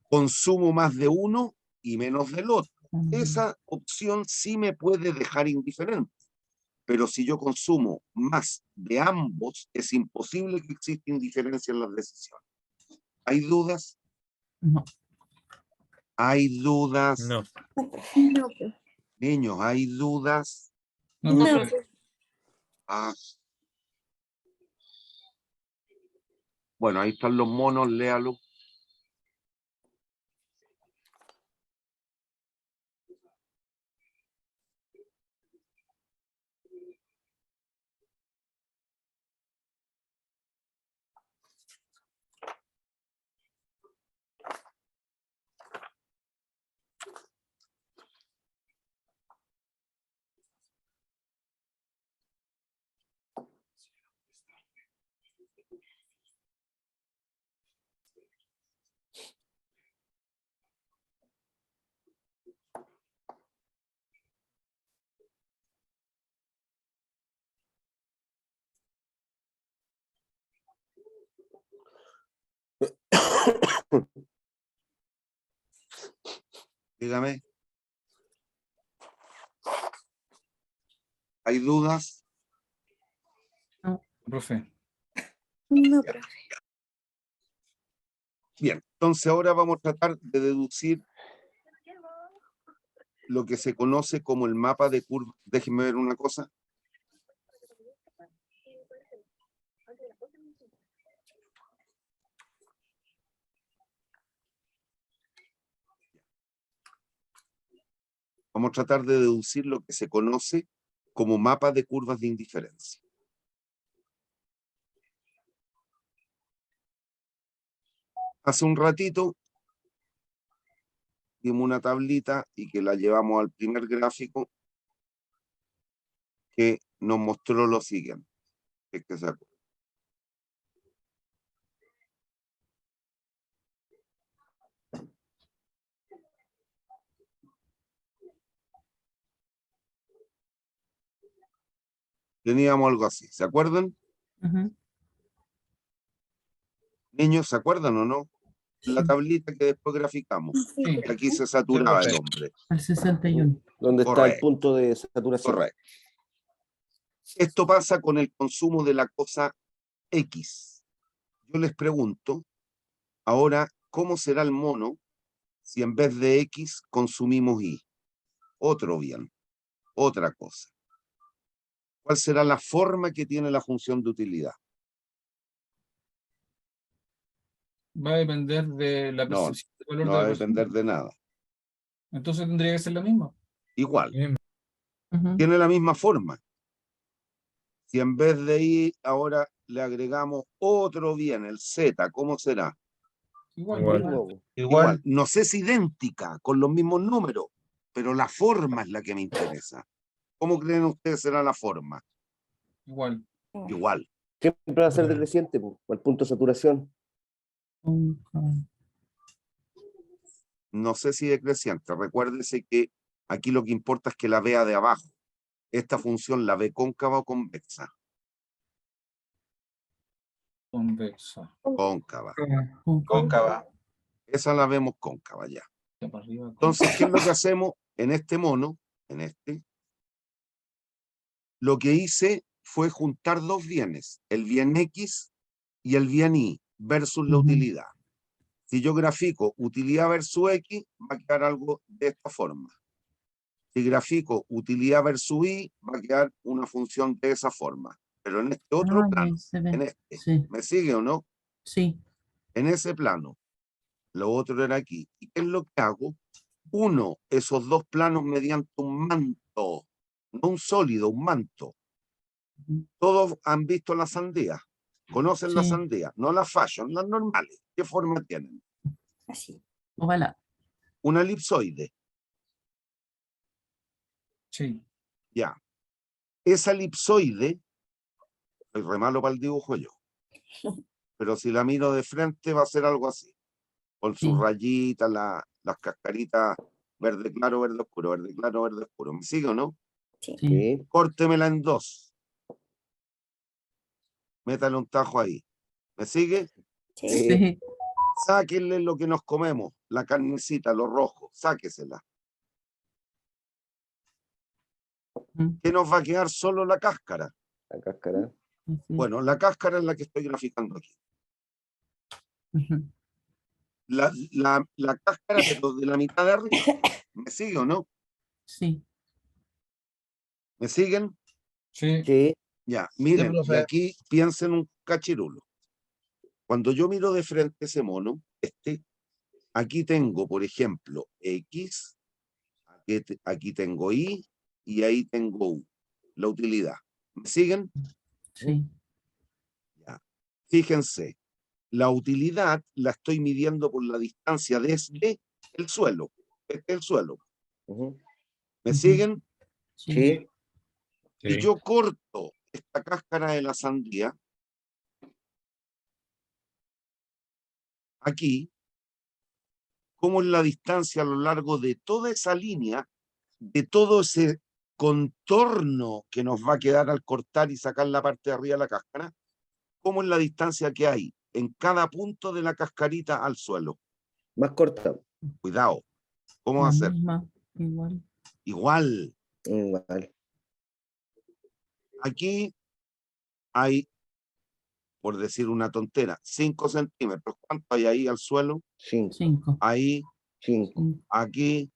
Consumo más de uno y menos del otro. Mm. Esa opción sí me puede dejar indiferente. Pero si yo consumo más de ambos, es imposible que exista indiferencia en las decisiones. ¿Hay dudas? No. ¿Hay dudas? No. No, profe. Niños, ¿hay dudas? No, No, profe. profe. Ah. Bueno, ahí están los monos, léalo. Dígame. ¿Hay dudas? Profe. No, profe. Bien, entonces ahora vamos a tratar de deducir lo que se conoce como el mapa de curvas. Déjenme ver una cosa. Vamos a tratar de deducir lo que se conoce como mapa de curvas de indiferencia. Hace un ratito vimos una tablita y que la llevamos al primer gráfico que nos mostró lo siguiente. Es que se acuerda. Teníamos algo así, ¿se acuerdan? Ujú. Niños, ¿se acuerdan o no? La Sí. tablita que después graficamos. Sí. Sí. Que aquí se saturaba el profe. hombre. Al 61. ¿Dónde está el Correcto. punto de saturación? Correcto. Esto pasa con el consumo de la cosa X. Yo les pregunto, ahora, ¿cómo será el mono si en vez de X consumimos Y? Otro bien, otra cosa. ¿Cuál será la forma que tiene la función de utilidad? Va a depender de la No, percepción del valor no de va la a persona. depender de nada. Entonces tendría que ser la misma. Igual, Ujú. tiene la misma forma. Si en vez de Y ahora le agregamos otro bien, el Z, ¿cómo será? Igual. Igual. Mismo. Igual. No sé si idéntica, con los mismos números, pero la forma es la que me interesa. ¿Cómo creen ustedes será la forma? Igual. Igual. Siempre va a ser decreciente, po, al punto de saturación. No sé si decreciente. Recuérdese que aquí lo que importa es que la vea de abajo. Esta función la ve cóncava o convexa. Convexa. Cóncava. Cóncava. Esa la vemos cóncava ya. Ya para arriba. Entonces, ¿qué es lo que hacemos en este mono? En este. Lo que hice fue juntar dos bienes, el bien X y el bien Y, versus la Ujú. utilidad. Si yo grafico utilidad versus X, va a quedar algo de esta forma. Si grafico utilidad versus Y, va a quedar una función de esa forma. Pero en este otro Ah, ya plano, ahí se ve. en este, Sí, ¿me sigue o no? sí. En ese plano, lo otro era aquí. ¿Y qué es lo que hago? Uno esos dos planos mediante un manto, no un sólido, un manto. Ujú. Todos han visto la sandía, conocen la Sí. sandía, no las fashion, las normales. ¿Qué forma tienen? Así. Ojalá. Una elipsoide, Sí. ya. Esa elipsoide, soy re malo para el dibujo yo, pero si la miro de frente va a ser algo así, con sus Sí. rayitas, las cascaritas verde claro, verde oscuro, verde claro, verde oscuro. ¿Me sigue o no? Sí. Sí. Sí. Córtemela en dos. Métale un tajo ahí. ¿Me sigue? Sí. Sí. Sáquenle lo que nos comemos, la carnecita, lo rojo, sáquesela. Ujú. ¿Qué nos va a quedar? Solo la cáscara. La cáscara. Así. Bueno, la cáscara es la que estoy graficando aquí. Ujú. La cáscara, pero de la mitad de arriba. ¿Me sigue o no? Sí. ¿Me siguen? Sí. Sí. Ya, miren, y profe. aquí piensen un cachirulo. Cuando yo miro de frente ese mono, aquí tengo, por ejemplo, X, aquí tengo Y, y ahí tengo U, la utilidad. ¿Me siguen? Sí. Ya. Fíjense, la utilidad la estoy midiendo por la distancia desde el suelo. Este es el suelo. Ujú. ¿Me Ujú. siguen? Sí. Sí. Si Sí. yo corto esta cáscara de la sandía, aquí, ¿cómo es la distancia a lo largo de toda esa línea, de todo ese contorno que nos va a quedar al cortar y sacar la parte de arriba de la cáscara? ¿Cómo es la distancia que hay en cada punto de la cascarita al suelo? Más corta. Cuidado, ¿cómo va La a ser? misma. Igual. Igual, Igual. aquí hay, por decir una tontera, 5 centímetros. ¿Cuánto hay ahí al suelo? 5. 5. Ahí, 5. aquí,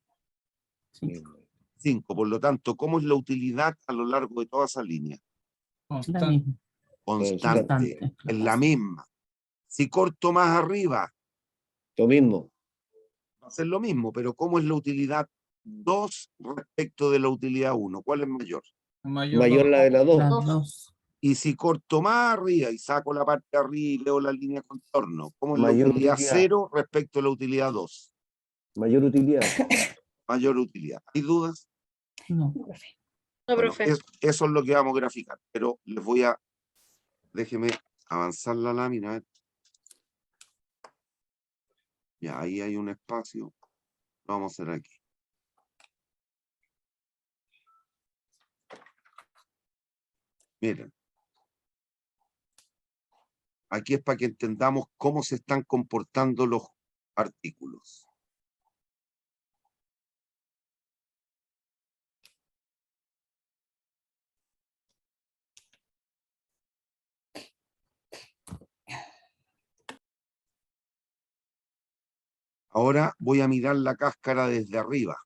5. 5. Por lo tanto, ¿cómo es la utilidad a lo largo de toda esa línea? La Constante. misma. Constante, Constante. es la misma. Si corto más arriba, Lo mismo. va a ser lo mismo, pero ¿cómo es la utilidad 2 respecto de la utilidad 1? ¿Cuál es mayor? Mayor la de la 2. Las 2. Y si corto más arriba y saco la parte de arriba y leo la línea de contorno, ¿cómo es la Mayor utilidad utilidad. 0 respecto a la utilidad 2? Mayor utilidad. Mayor utilidad. ¿Hay dudas? No. Profe. No, Bueno, profe. eso es lo que vamos a graficar, pero les voy a, déjeme avanzar la lámina. Ya, ahí hay un espacio. Lo vamos a hacer aquí. Miren. Aquí es para que entendamos cómo se están comportando los artículos. Ahora voy a mirar la cáscara desde arriba.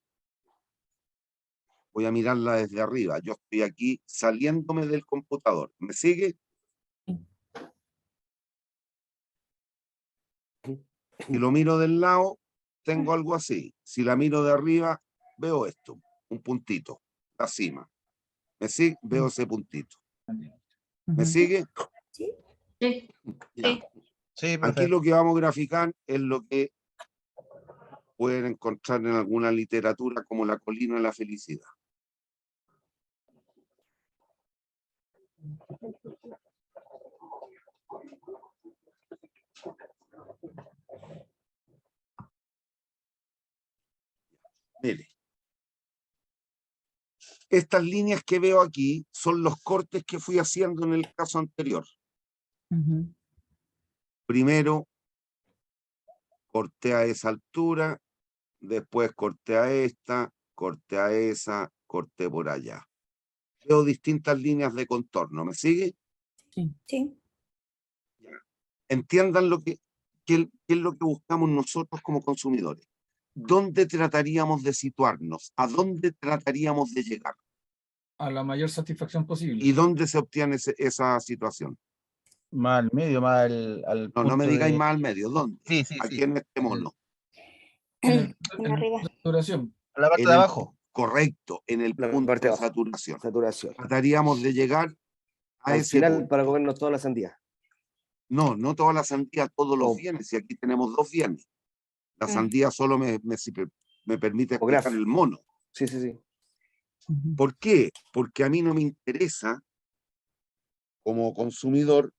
Voy a mirarla desde arriba. Yo estoy aquí saliéndome del computador. ¿Me sigue? Si lo miro del lado, tengo algo así. Si la miro de arriba, veo esto, un puntito, la cima. ¿Me sigue? Veo ese puntito. ¿Me sigue? Sí. Sí, Ya. sí. Sí, Aquí profe. lo que vamos a graficar es lo que pueden encontrar en alguna literatura como la colina de la felicidad. Mire. Estas líneas que veo aquí son los cortes que fui haciendo en el caso anterior. Ujú. Primero corté a esa altura, después corté a esta, corté a esa, corté por allá. Veo distintas líneas de contorno. ¿Me sigue? Sí. Entiendan qué es lo que buscamos nosotros como consumidores. ¿Dónde trataríamos de situarnos? ¿A dónde trataríamos de llegar? A la mayor satisfacción posible. ¿Y dónde se obtiene esa situación? Más al medio, más al No, no me punto digáis de... más al medio. ¿Dónde? Sí, sí, Aquí sí. en este mono. En Arriba. la saturación. A la parte En de el- abajo. Correcto, en el La punto parte de de abajo. saturación. Saturación. Trataríamos de llegar a Al ese final punto. para comernos toda la sandía. No, no toda la sandía, todos los O- bienes. Y aquí tenemos dos bienes. La Mm. sandía solo me permite O explicar graf. el mono. Sí, sí, sí. Ujú. ¿Por qué? Porque a mí no me interesa, como consumidor,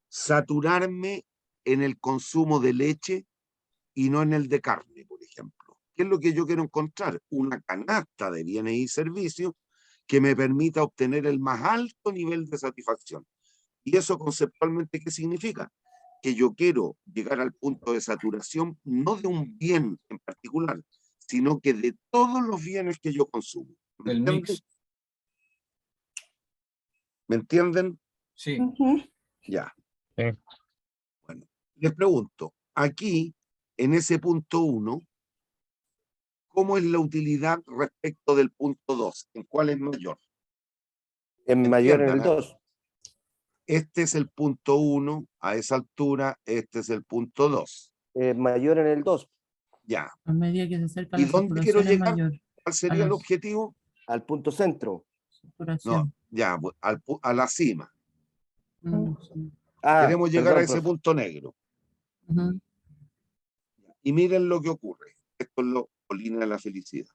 saturarme en el consumo de leche y no en el de carne, por ejemplo. ¿Qué es lo que yo quiero encontrar? Una canasta de bienes y servicios que me permita obtener el más alto nivel de satisfacción. ¿Y eso conceptualmente qué significa? Que yo quiero llegar al punto de saturación no de un bien en particular, sino que de todos los bienes que yo consumo. ¿Me Del entienden? mix. ¿Me entienden? Sí. Ujú. Ya. Sí. Bueno, les pregunto, aquí, en ese punto 1, ¿cómo es la utilidad respecto del punto 2? ¿En cuál es mayor? En mayor en el Entiendan, ¿eh? 2. Este es el punto 1, a esa altura, este es el punto 2. Mayor en el 2. Ya. A medida que se acerca ¿Y la dónde quiero saturación es llegar? mayor. ¿Cuál sería el la objetivo? Al punto centro. No, saturación. ya, a la cima. Sí. Ah, Queremos llegar a perdón, ese profe. punto negro. Ujú. Y miren lo que ocurre. Esto es la colina de la felicidad.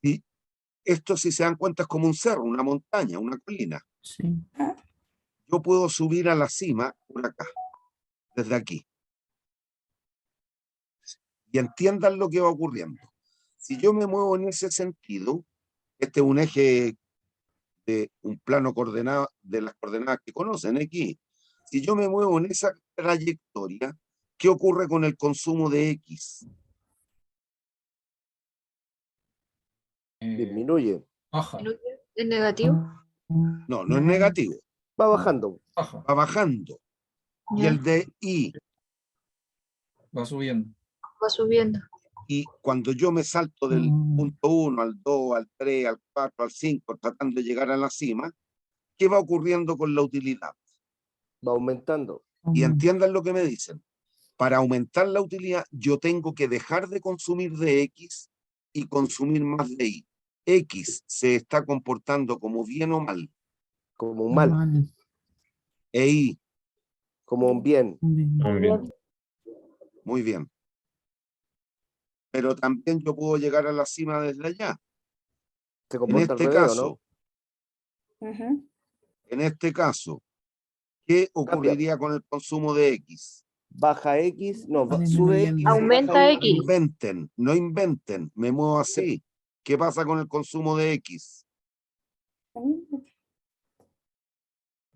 Y esto, si se dan cuenta, es como un cerro, una montaña, una colina. Sí. Yo puedo subir a la cima por acá, desde aquí. Y entiendan lo que va ocurriendo. Si yo me muevo en ese sentido, este es un eje de un plano coordenado de las coordenadas que conocen aquí. Si yo me muevo en esa trayectoria, ¿qué ocurre con el consumo de X? Disminuye. Baja. ¿Es negativo? No, no es negativo, Va bajando. Baja. va bajando. Y Ya, el de Y, Va subiendo. va subiendo. y cuando yo me salto del punto 1 al 2, al 3, al 4, al 5, tratando de llegar a la cima, ¿qué va ocurriendo con la utilidad? Va aumentando. Y entiendan lo que me dicen. Para aumentar la utilidad, yo tengo que dejar de consumir de X y consumir más de Y. X se está comportando como bien o mal, Como un mal. e Y, Como un bien. Muy bien. muy bien. Pero también yo puedo llegar a la cima desde allá. Se En comporta al este revés, ¿o caso, no? Ujú. en este caso, ¿qué Cambia. ocurriría con el consumo de X? baja X, no, Va sube disminuyendo. X, Aumenta baja X. Inventen, no inventen, me muevo así. ¿Qué pasa con el consumo de X?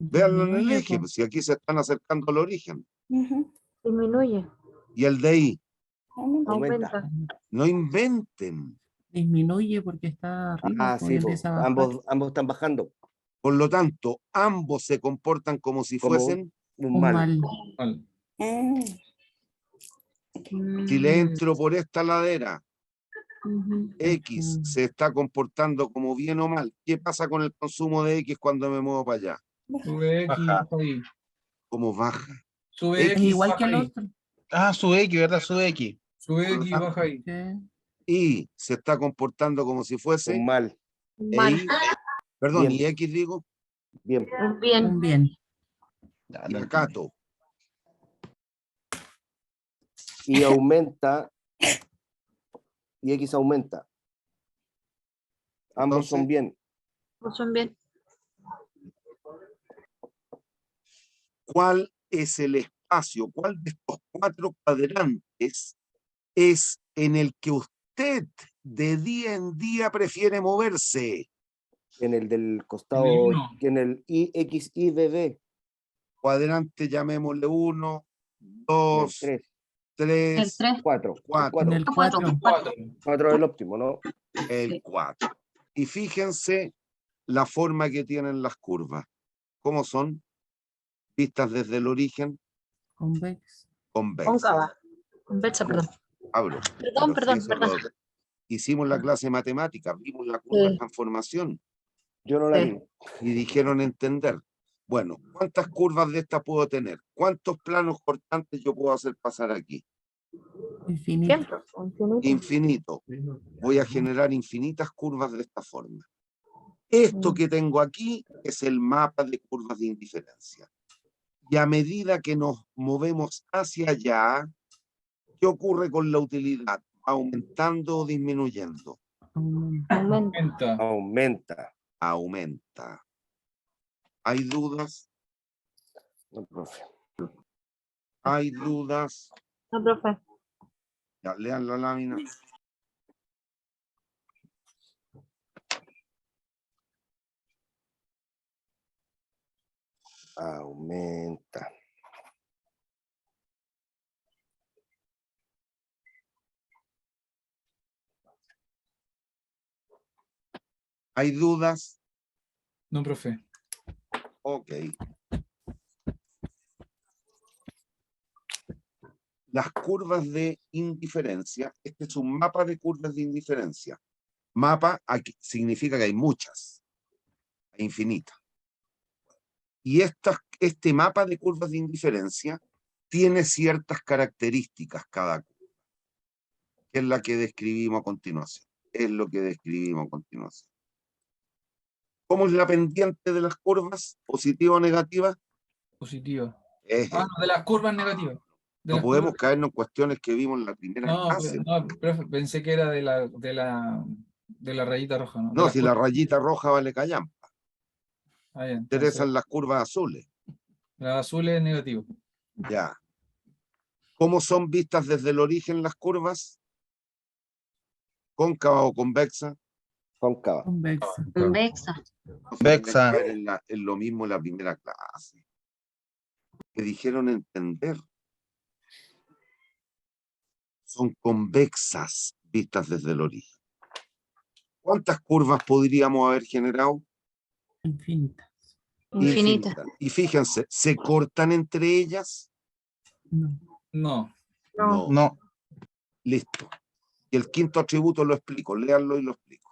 Véanlo en el Disminuye, eje, po. pues, si aquí se están acercando al origen. Ujú. Disminuye. Y el de I, Aumenta. Aumenta. no inventen. Disminuye porque está arriba, Ah, po, sí, y po. empieza a bajar. Ambos están bajando. Por lo tanto, ambos se comportan como si Como fuesen, un Un mal. mal. Mal. Ah, si le entro por esta ladera, Ujú. X se está comportando como bien o mal. ¿Qué pasa con el consumo de X cuando me muevo para allá? Sube X, Baja. baja ahí. Como baja. Sube Es X, igual que baja el ahí. otro. Ah, sube X, ¿verdad? Sube X. Sube X, baja ahí. Sí. Y se está comportando como si fuese, Un mal. Mal. Y, perdón, Bien. y X digo, Bien. Un bien. Un bien. Ya, y lo acato. Y aumenta. Y X aumenta. Ambos son Entonces, bien. No son bien. ¿cuál es el espacio? ¿Cuál de estos 4 cuadrantes es en el que usted de día en día prefiere moverse? En el del En el costado, uno. que en el IXIBB. Cuadrante, llamémosle 1, En el 2, 3, 3, 3. 4. 4. En el 4. 4. 4 es el óptimo, ¿no? El 4. Y fíjense la forma que tienen las curvas. ¿Cómo son? Vistas desde el origen, Convex. convexas. Cóncava. Convexa, perdón. Hablo. Perdón, Pero perdón, si eso perdón. hicimos la clase de matemáticas, vimos la curva de Sí. transformación Yo no la Sí. vi. y dijeron entender. Bueno, ¿cuántas curvas de estas puedo tener? ¿Cuántos planos cortantes yo puedo hacer pasar aquí? Infinito. Siempre. Infinito. Infinito. Voy a generar infinitas curvas de esta forma. Esto que tengo aquí es el mapa de curvas de indiferencia. Y a medida que nos movemos hacia allá, ¿qué ocurre con la utilidad? ¿Aumentando o disminuyendo? Aumenta. Aumenta. Aumenta. Aumenta. Aumenta. ¿Hay dudas? No, profe. ¿Hay dudas? No, profe. Ya, lean la lámina. Aumenta. ¿Hay dudas? No, profe. Ok. Las curvas de indiferencia, este es un mapa de curvas de indiferencia. Mapa aquí significa que hay muchas, hay infinitas. Y este mapa de curvas de indiferencia tiene ciertas características cada curva, que es la que describimos a continuación. Es lo que describimos a continuación. ¿Cómo es la pendiente de las curvas? ¿Positiva o negativa? Positiva. Es Ah, no, de las curvas negativas. De No las podemos curvas- caernos en cuestiones que vimos en la primera No, clase. no, profe, pensé que era de la rayita roja, ¿no? De No, las si la curvas. rayita roja vale callampa. Ah, ya, Interesan entonces, las curvas azules. la azul es negativo. Ya. ¿Cómo son vistas desde el origen las curvas? ¿Cóncava o convexa? Cóncava. Convexa. Convexa. No se pueden Convexa. caer en lo mismo en la primera clase. Que dijeron entender. Son convexas vistas desde el origen. ¿Cuántas curvas podríamos haber generado? Infinita. Infinita. Infinitas. Y fíjense, ¿se cortan entre ellas? No. No. No. No. Listo. Y el quinto atributo lo explico, léanlo y lo explico.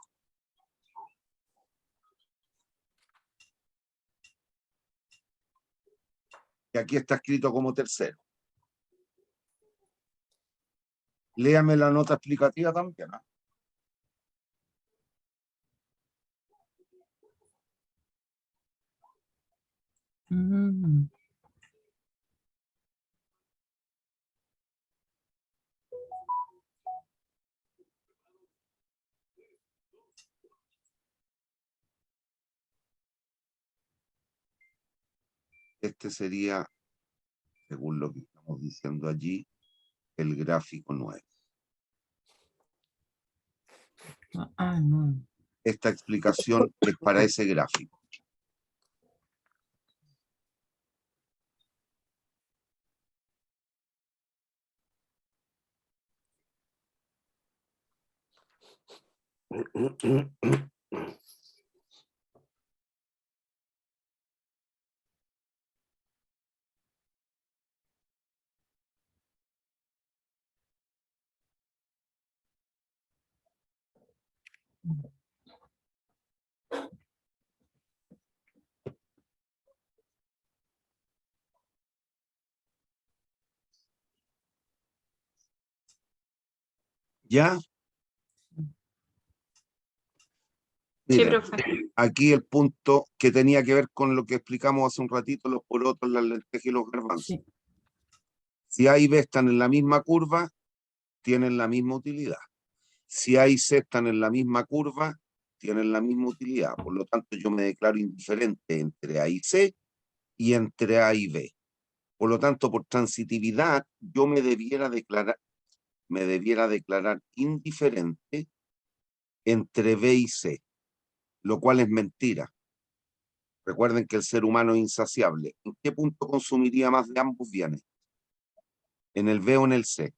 Y aquí está escrito como tercero. Léame la nota explicativa también. ¿Ah? Mm. Este sería, según lo que estamos estamos diciendo allí el gráfico 9. No. Esta explicación es para ese gráfico. ¿Ya? Sí, Miren, profe. aquí el punto que tenía que ver con lo que explicamos hace un ratito, los porotos, las lentejas y los garbanzos. Sí. Si A y B están en la misma curva, tienen la misma utilidad. Si A y C están en la misma curva, tienen la misma utilidad. Por lo tanto, yo me declaro indiferente entre A y C y entre A y B. Por lo tanto, por transitividad, yo me debiera declarar indiferente entre B y C, lo cual es mentira. Recuerden que el ser humano es insaciable. ¿En qué punto consumiría más de ambos bienes? ¿En el B o en el C?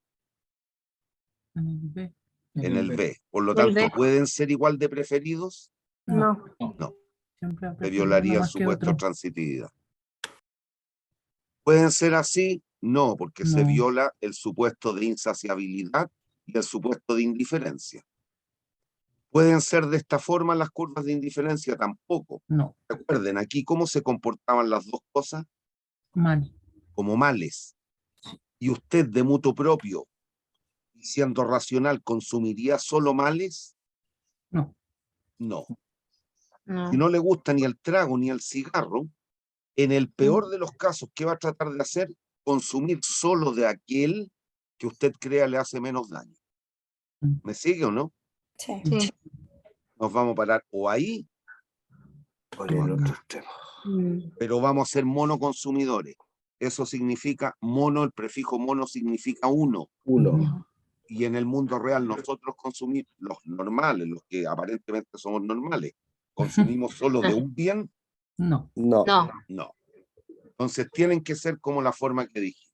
En el B. En el B. Por lo El tanto, B. ¿pueden ser igual de preferidos? No. No. Siempre ha Se preferido violaría uno el más que supuesto de otro. transitividad. ¿Pueden ser así? No, porque se No. viola el supuesto de insaciabilidad y el supuesto de indiferencia. ¿Pueden ser de esta forma las curvas de indiferencia? Tampoco. No. Recuerden, aquí cómo se comportaban las dos cosas, Mal. como males. Y usted de mutuo propio, y siendo racional, ¿consumiría solo males? No. No. No. Si no le gusta ni el trago ni el cigarro, en el peor de los casos, ¿qué va a tratar de hacer? Consumir solo de aquel que usted crea le hace menos daño. ¿Me sigue o no? Sí. Sí. Nos vamos a parar o ahí, Por el otro extremo. pero vamos a ser monoconsumidores. Eso significa mono, el prefijo mono significa uno. Uno. Y en el mundo real nosotros consumimos, los normales, los que aparentemente somos normales, consumimos solo de un bien. No. No. No. No. Entonces tienen que ser como la forma que dije.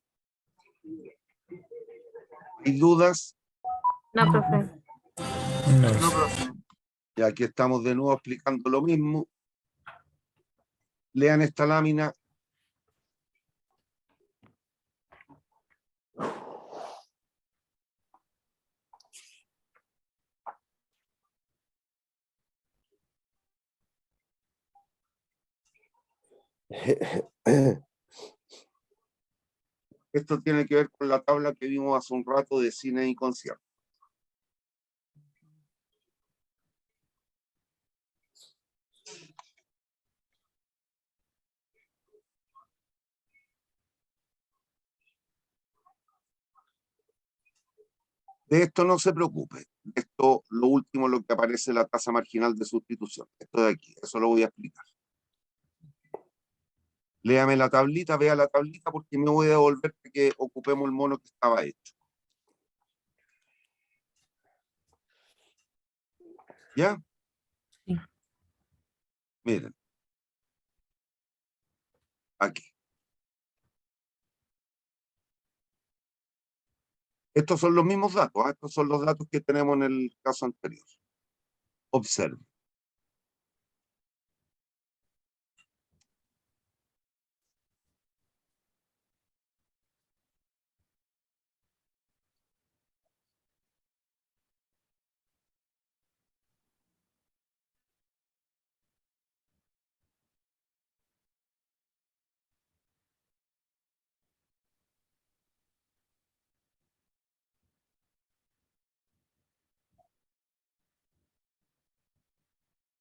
¿Hay dudas? No, profe. No. No, profe. Y aquí estamos de nuevo explicando lo mismo. Lean esta lámina. Esto tiene que ver con la tabla que vimos hace un rato de cine y concierto. De esto no se preocupe. Esto, lo último, lo que aparece es la tasa marginal de sustitución. Esto de aquí, eso lo voy a explicar. Léame la tablita, vea la tablita, porque me voy a devolver para que ocupemos el mono que estaba hecho. ¿Ya? Sí. Miren. Aquí. Estos son los mismos datos, ¿eh? Estos son los datos que tenemos en el caso anterior. Observe.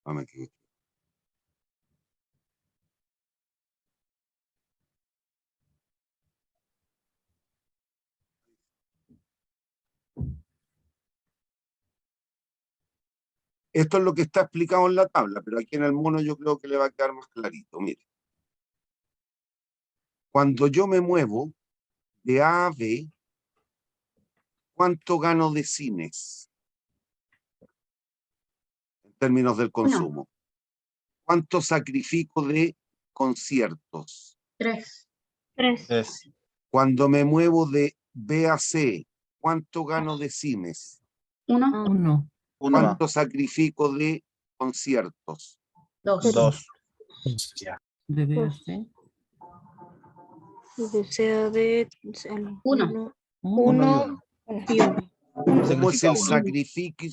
Dame aquí. Esto es lo que está explicado en la tabla, pero aquí en el mono yo creo que le va a quedar más clarito. Mire. Cuando yo me muevo de A a B, ¿cuánto gano de cines? En términos del consumo. ¿Cuánto sacrifico de conciertos? 3. 3. Cuando me muevo de B a C, ¿cuánto gano de cines? 1. 1. 1 más. ¿Cuánto sacrifico de conciertos? 2. 2. De B a C. Deseo de 1. 1 Y 1. ¿Cómo es el Sacrifica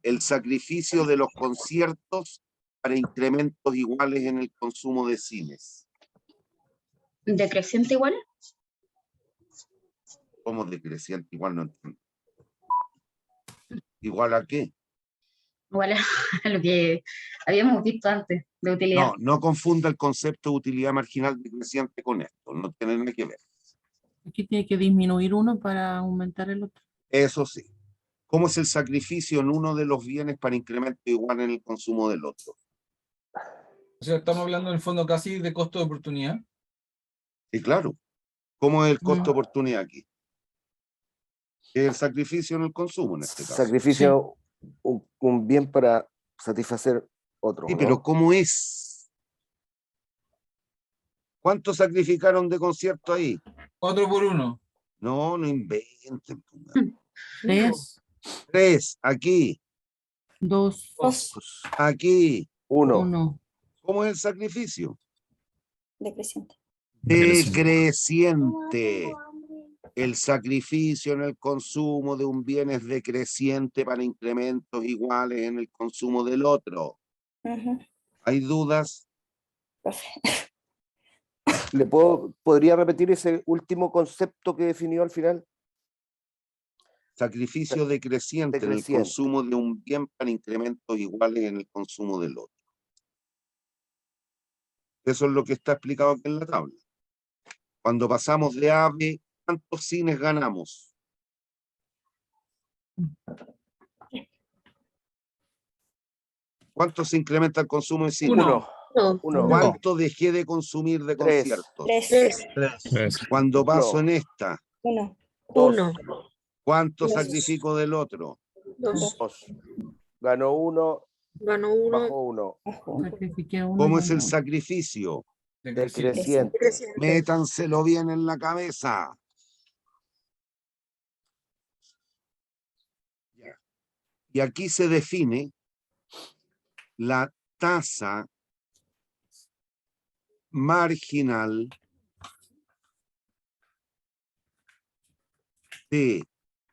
el sacrificio de los conciertos para incrementos iguales en el consumo de cines? ¿Decreciente igual? ¿Cómo decreciente? Igual no entiendo. ¿Igual a qué? Igual a lo que habíamos visto antes de utilidad. No, no confunda el concepto de utilidad marginal decreciente con esto. No tiene nada que ver. Aquí tiene que disminuir uno para aumentar el otro. Eso sí. ¿Cómo es el sacrificio en uno de los bienes para incremento igual en el consumo del otro? O sea, estamos hablando en el fondo casi de costo de oportunidad. Y claro, ¿cómo es el costo de Mm. oportunidad aquí? Es el sacrificio en el consumo en este caso. Sacrificio un bien para satisfacer otro, Sí, ¿no? pero ¿cómo es? ¿Cuánto sacrificaron de concierto ahí? 4 por 1. No, no inventen. 3, 3, aquí, 2, aquí. 1. 1. ¿Cómo es el sacrificio? decreciente. Decreciente. El sacrificio en el consumo de un bien es decreciente para incrementos iguales en el consumo del otro. Ujú, ¿Hay dudas? profe. ¿Podría repetir ese último concepto que definió al final? Sacrificio decreciente en el Decreciente. consumo de un bien para incrementos iguales en el consumo del otro. Eso es lo que está explicado aquí en la tabla. Cuando pasamos de A a B, ¿cuántos cines ganamos? ¿Cuánto se incrementa el consumo de cine? 1. 1. ¿Cuánto dejé de consumir de 3. conciertos? 3. 3. Cuando paso Uno. en esta, 1. 2. ¿cuánto Dos. sacrifico del otro? 2. 2. Ganó 1, Ganó 1. bajó 1. Sacrifiqué uno. ¿Cómo y es el ganó. sacrificio? Decreciente. Métanselo bien en la cabeza. Ya. Y aquí se define la tasa marginal de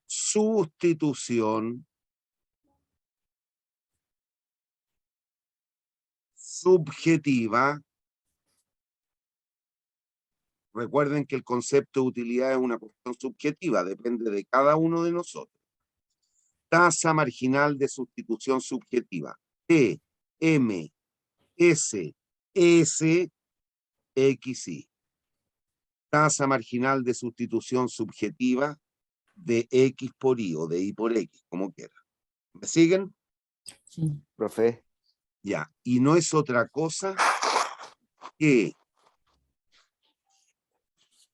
sustitución subjetiva. Recuerden que el concepto de utilidad es una cuestión subjetiva, depende de cada uno de nosotros. Tasa marginal de sustitución subjetiva. T, M, S, S, X, Y. Tasa marginal de sustitución subjetiva de X por Y o de Y por X, como quieran. ¿Me siguen? Sí. Profe. Ya. Y no es otra cosa que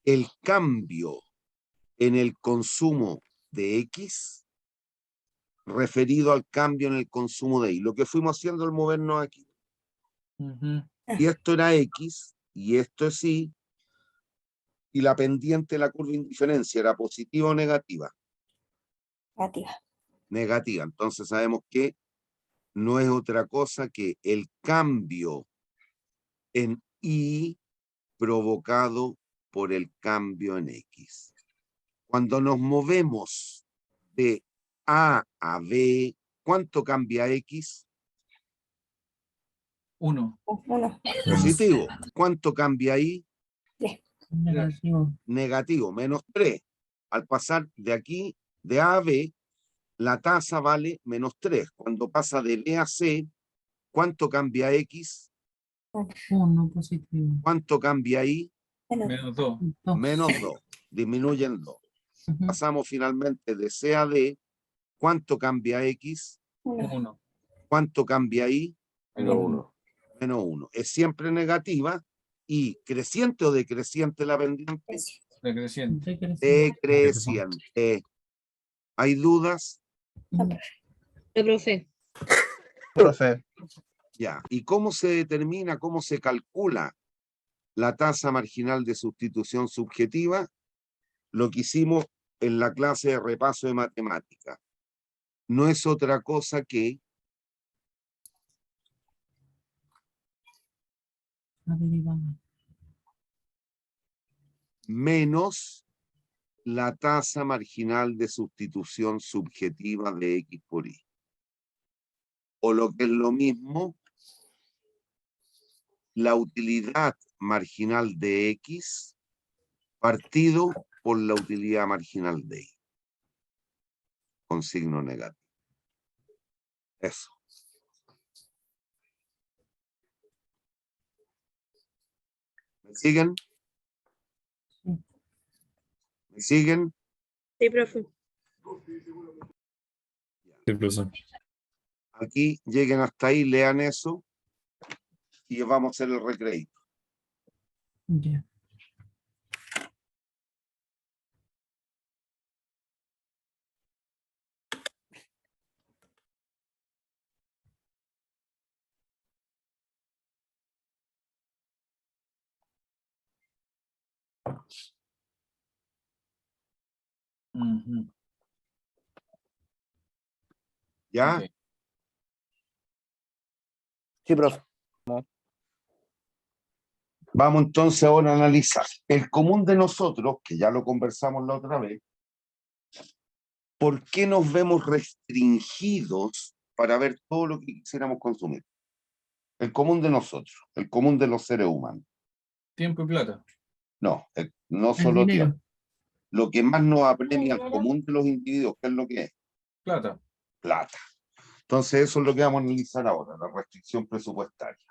el cambio en el consumo de X referido al cambio en el consumo de Y. Lo que fuimos haciendo al movernos aquí. Y esto era X, y esto es Y, y la pendiente de la curva de indiferencia era positiva o negativa. Negativa. Negativa. Entonces sabemos que no es otra cosa que el cambio en Y provocado por el cambio en X. Cuando nos movemos de A a B, ¿cuánto cambia X? 1. 1. Positivo. ¿Cuánto cambia Y? Negativo. Negativo, menos 3. Al pasar de aquí, de A a B, la tasa vale menos 3. Cuando pasa de B a C, ¿cuánto cambia X? 1 positivo. ¿Cuánto cambia Y? Menos 2. 2. Menos 2. Disminuyen 2. Pasamos finalmente de C a D. ¿Cuánto cambia X? 1. ¿Cuánto cambia Y? Menos 1. Menos 1. Es siempre negativa y creciente o decreciente la pendiente. Decreciente. Decreciente. Decreciente. ¿Hay dudas? Profe. Profe. Ya. ¿Y cómo se determina, cómo se calcula la tasa marginal de sustitución subjetiva? Lo que hicimos en la clase de repaso de matemática. No es otra cosa que La derivada. menos la tasa marginal de sustitución subjetiva de X por Y. O lo que es lo mismo, la utilidad marginal de X partido por la utilidad marginal de Y. Con signo negativo. Eso. ¿Me siguen? Sí. ¿Me siguen? Sí, profe. Sí, profesor. Aquí lleguen hasta ahí, lean eso y vamos a hacer el recreo. Ya. Ujú. ¿Ya? Ok. Sí, profe. Vamos entonces ahora a analizar el común de nosotros, que ya lo conversamos la otra vez. ¿Por qué nos vemos restringidos para ver todo lo que quisiéramos consumir? El común de nosotros, el común de los seres humanos. Tiempo y plata. No, no El solo dinero. tiempo. Lo que más nos apremia al común de los individuos, ¿qué es lo que es? Plata. Plata. Entonces eso es lo que vamos a analizar ahora, la restricción presupuestaria.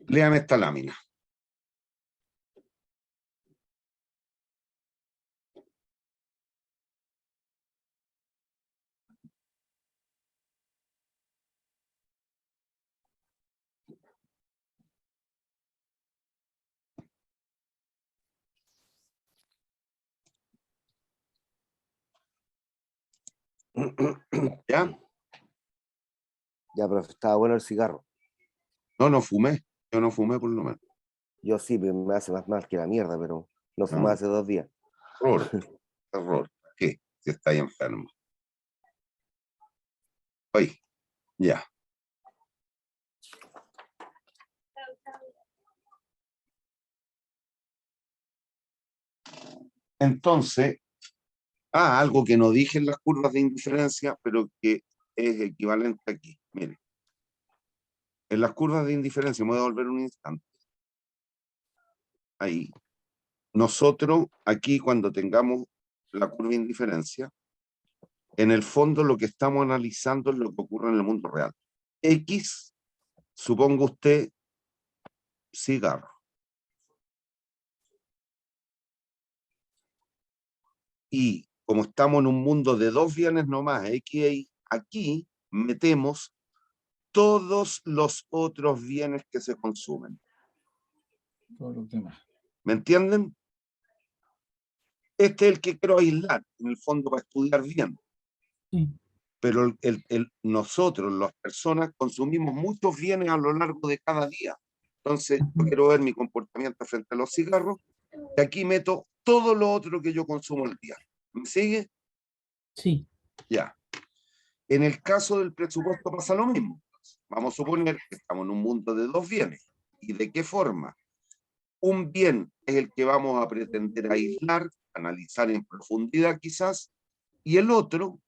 Léame esta lámina. ¿Ya? Ya, profe, estaba bueno el cigarro. No, no fumé. Yo no fumé por lo menos. Yo sí, me hace más mal que la mierda, pero no fumé No. hace 2 días. Error. Error. ¿Qué? Si estáis enfermo. Oye, ya. Entonces, algo que no dije en las curvas de indiferencia, pero que es equivalente aquí. Miren. En las curvas de indiferencia, me voy a volver un instante. Ahí. Nosotros, aquí, cuando tengamos la curva de indiferencia, en el fondo lo que estamos analizando es lo que ocurre en el mundo real. X, suponga usted, cigarro. Y como estamos en un mundo de dos bienes nomás, X y Y, aquí metemos todos los otros bienes que se consumen. Todos los demás. ¿Me entienden? Este es el que quiero aislar, en el fondo, para estudiar bien. Sí. Pero nosotros, las personas, consumimos muchos bienes a lo largo de cada día. Entonces, yo quiero ver mi comportamiento frente a los cigarros, y aquí meto todo lo otro que yo consumo el día. ¿Me sigue? Sí. Ya. En el caso del presupuesto pasa lo mismo. Vamos a suponer que estamos en un mundo de dos bienes. ¿Y de qué forma? Un bien es el que vamos a pretender aislar, analizar en profundidad quizás, y el otro,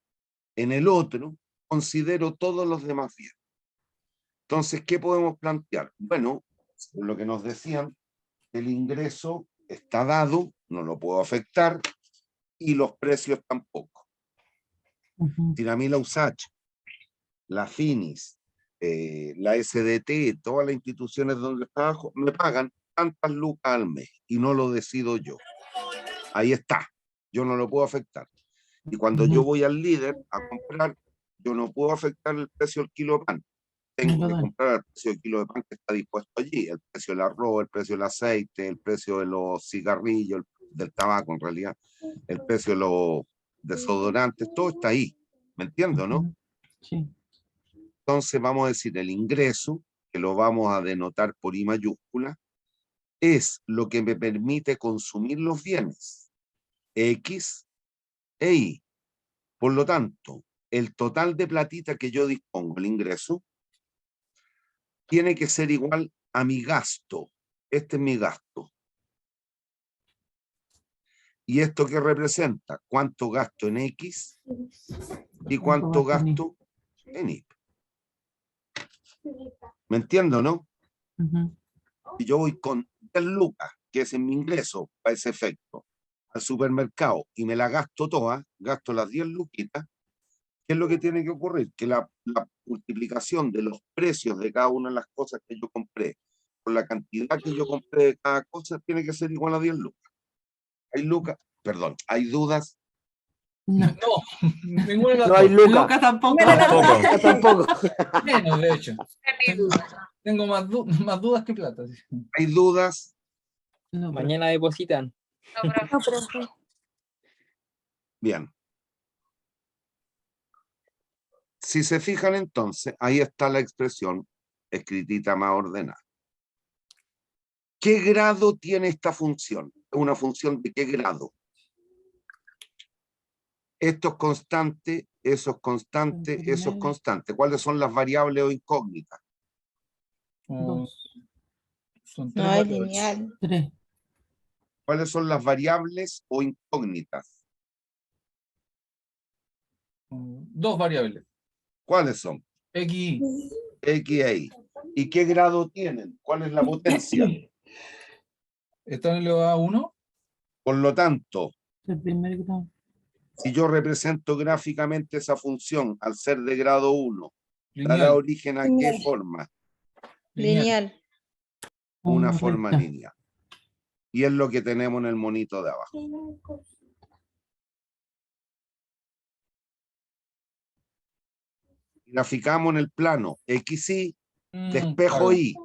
en el otro, considero todos los demás bienes. Entonces, ¿qué podemos plantear? Bueno, según lo que nos decían, el ingreso está dado, no lo puedo afectar, y los precios tampoco. Si a mí la USACH, la FINIS, la SDT, todas las instituciones donde trabajo, me pagan tantas lucas al mes y no lo decido yo. Ahí está, yo no lo puedo afectar. Y cuando yo voy al líder a comprar, yo no puedo afectar el precio del kilo de pan. tengo que Total. comprar el precio del kilo de pan que está dispuesto allí, el precio del arroz, el precio del aceite, el precio de los cigarrillos, del tabaco en realidad, el precio de los desodorantes, todo está ahí, ¿me entiendo, no? Ujú. Sí. Entonces vamos a decir el ingreso, que lo vamos a denotar por I mayúscula, es lo que me permite consumir los bienes, X e Y. Por lo tanto, el total de platita que yo dispongo, el ingreso, tiene que ser igual a mi gasto. Este es mi gasto. ¿Y esto qué representa? ¿Cuánto gasto en X y cuánto gasto en Y? ¿Me entiendo, no? Ujú. Si yo voy con 10 lucas, que es en mi ingreso para ese efecto, al supermercado y me la gasto toda, gasto las 10 luquitas, ¿qué es lo que tiene que ocurrir? Que la multiplicación de los precios de cada una de las cosas que yo compré por la cantidad que yo compré de cada cosa tiene que ser igual a 10 lucas. ¿Hay lucas? Perdón, ¿hay dudas? No. No, ninguna de las No hay dos. Luca. Lucas tampoco. Tampoco. Tampoco. Menos, de hecho. Tengo más, más dudas que plata. Sí. ¿Hay dudas? No, pero- Mañana depositan. No, profe. Bien. Si se fijan entonces, ahí está la expresión escritita más ordenada. ¿Qué grado tiene esta función? ¿Es una función de qué grado? Esto es constante, eso es constante, eso es constante. ¿Cuáles son las variables o incógnitas? Dos, Son tres No es variables. lineal. 3. ¿Cuáles son las variables o incógnitas? Dos variables. ¿Cuáles son? X y Y. X e Y. ¿Y qué grado tienen? ¿Cuál es la potencia? ¿Están elevadas a 1? Por lo tanto, El primer grado. si yo represento gráficamente esa función al ser de grado 1, ¿dará Lineal. origen a qué Lineal. forma? Lineal. Una Una forma recta. lineal. Y es lo que tenemos en el monito de abajo. Graficamos en el plano XY, despejo Claro. Y.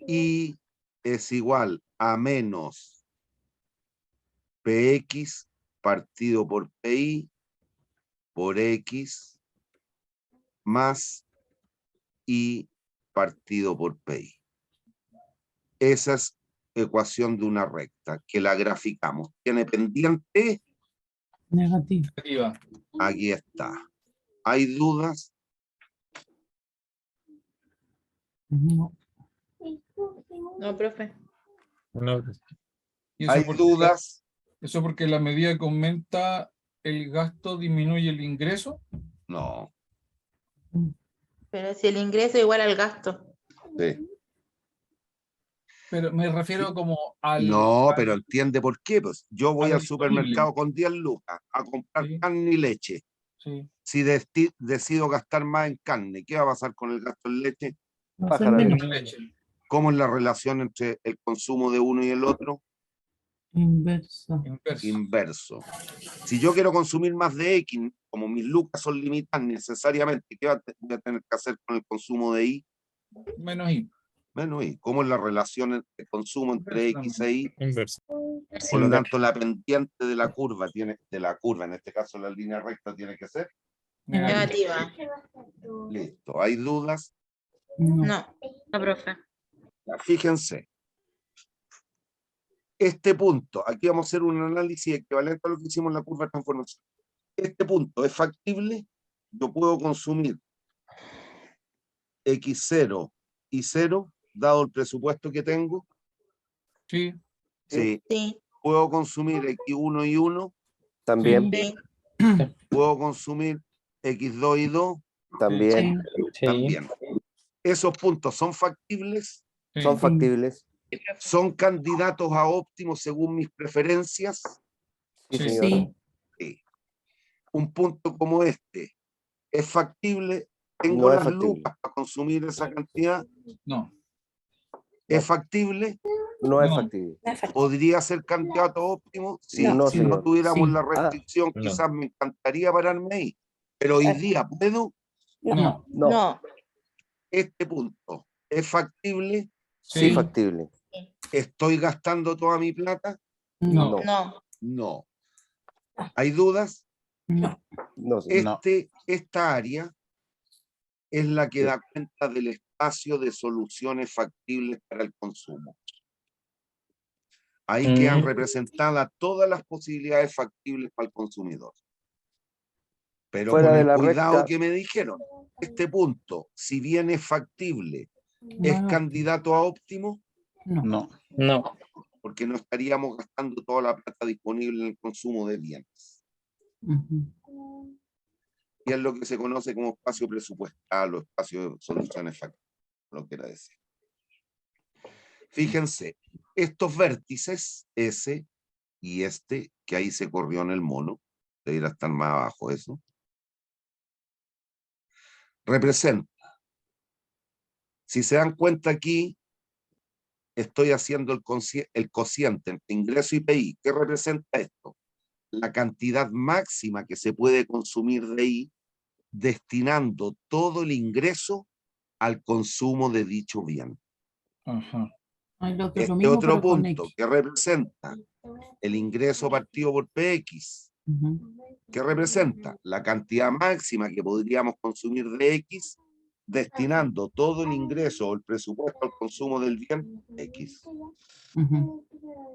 Y es igual a menos PX partido por PY por X más Y partido por PY. Esa es ecuación de una recta que la graficamos. Tiene pendiente, Negativo. Negativa. aquí está. ¿Hay dudas? No. No, profe. No, ¿Y eso ¿Hay porque dudas? eso porque la medida que aumenta el gasto disminuye el ingreso? No. Pero si el ingreso es igual al gasto. Sí. Pero me refiero como al... No, al- pero entiende por qué. Pues yo voy lo al disponible. supermercado con 10 lucas a comprar Sí. carne y leche. Sí. Si decido gastar más en carne, ¿qué va a pasar con el gasto en leche? Va a ser Pájaro de menos. Leche. ¿Cómo es la relación entre el consumo de uno y el otro? Inverso. Inverso. Inverso. Si yo quiero consumir más de X, como mis lucas son limitadas necesariamente, ¿qué voy a tener que hacer con el consumo de Y? Menos Y. Menos Y. ¿Cómo es la relación de consumo entre X e Y? inverso. Por lo tanto, la pendiente de la curva en este caso la línea recta tiene que ser. Negativa. Listo. ¿Hay dudas? No. No. No, profe. Ya, fíjense. Este punto, aquí vamos a hacer un análisis equivalente a lo que hicimos en la curva de transformación. Este punto es factible. Yo puedo consumir X0 y 0, dado el presupuesto que tengo. Sí. Sí. Sí. Puedo consumir X1 y 1. También, Sí. Puedo consumir X2 y 2. también. Sí. También. Esos puntos son factibles, Sí. Son factibles. son candidatos a óptimos según mis preferencias. Sí, Sí. señor. Sí. Sí. Un punto como este es factible. Tengo No es las factible. lucas para consumir esa cantidad. No. Es factible. No es No. factible. Podría ser candidato óptimo. Sí, No, si no señor. tuviéramos Sí. la restricción, no. quizás me encantaría pararme ahí. Pero hoy día puedo. No. No. No. este punto es factible. Sí, Sí. factible. ¿Estoy gastando toda mi plata? No, No. No. ¿Hay dudas? no. No, sí. Esta área es la que Sí. da cuenta del espacio de soluciones factibles para el consumo. Ahí quedan representadas todas las posibilidades factibles para el consumidor. Pero Fuera con de el la cuidado recta. que me dijeron, este punto, si bien es factible, ¿es No, candidato a óptimo? no. No. No. Porque no estaríamos gastando toda la plata disponible en el consumo de bienes. Ujú. Y es lo que se conoce como espacio presupuestal o espacio de soluciones factibles, lo que era decir. Fíjense, estos vértices, ese y este, que ahí se corrió en el mono, debería estar más abajo eso, representa, si se dan cuenta aquí, estoy haciendo el cociente entre ingreso y PI. ¿Qué representa esto? La cantidad máxima que se puede consumir de ahí, destinando todo el ingreso al consumo de dicho bien. Ajá. Ay, lo que es lo Este mismo, otro pero con punto X. que representa el ingreso partido por PX, Ujú. que representa la cantidad máxima que podríamos consumir de X, destinando todo el ingreso o el presupuesto al consumo del bien X. Ujú.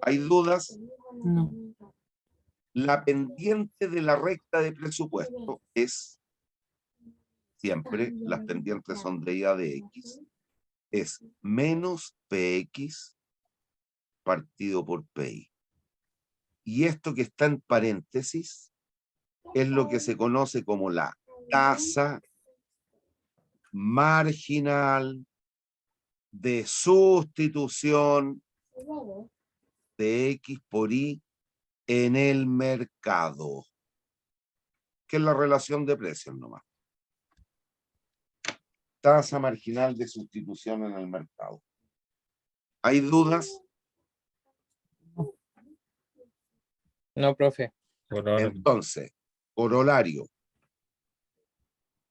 ¿Hay dudas? No. La pendiente de la recta de presupuesto es, siempre las pendientes son de I a de X, es menos PX partido por PI. Y esto que está en paréntesis es lo que se conoce como la tasa marginal de sustitución de X por Y en el mercado, que es la relación de precios nomás. Tasa marginal de sustitución en el mercado. ¿Hay dudas? No, profe. Entonces, corolario.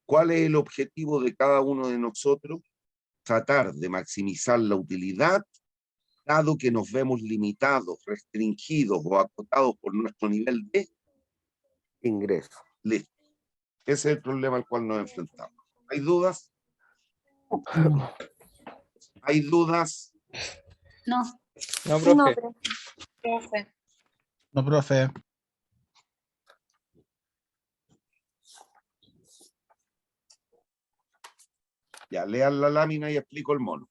¿Cuál es el objetivo de cada uno de nosotros? Tratar de maximizar la utilidad, dado que nos vemos limitados, restringidos o acotados por nuestro nivel de Ingreso. listo. Ese es el problema al cual nos enfrentamos. ¿Hay dudas? No. ¿Hay dudas? No. No, profe. Profe. No, profe. Ya, lean la lámina y explico el mono.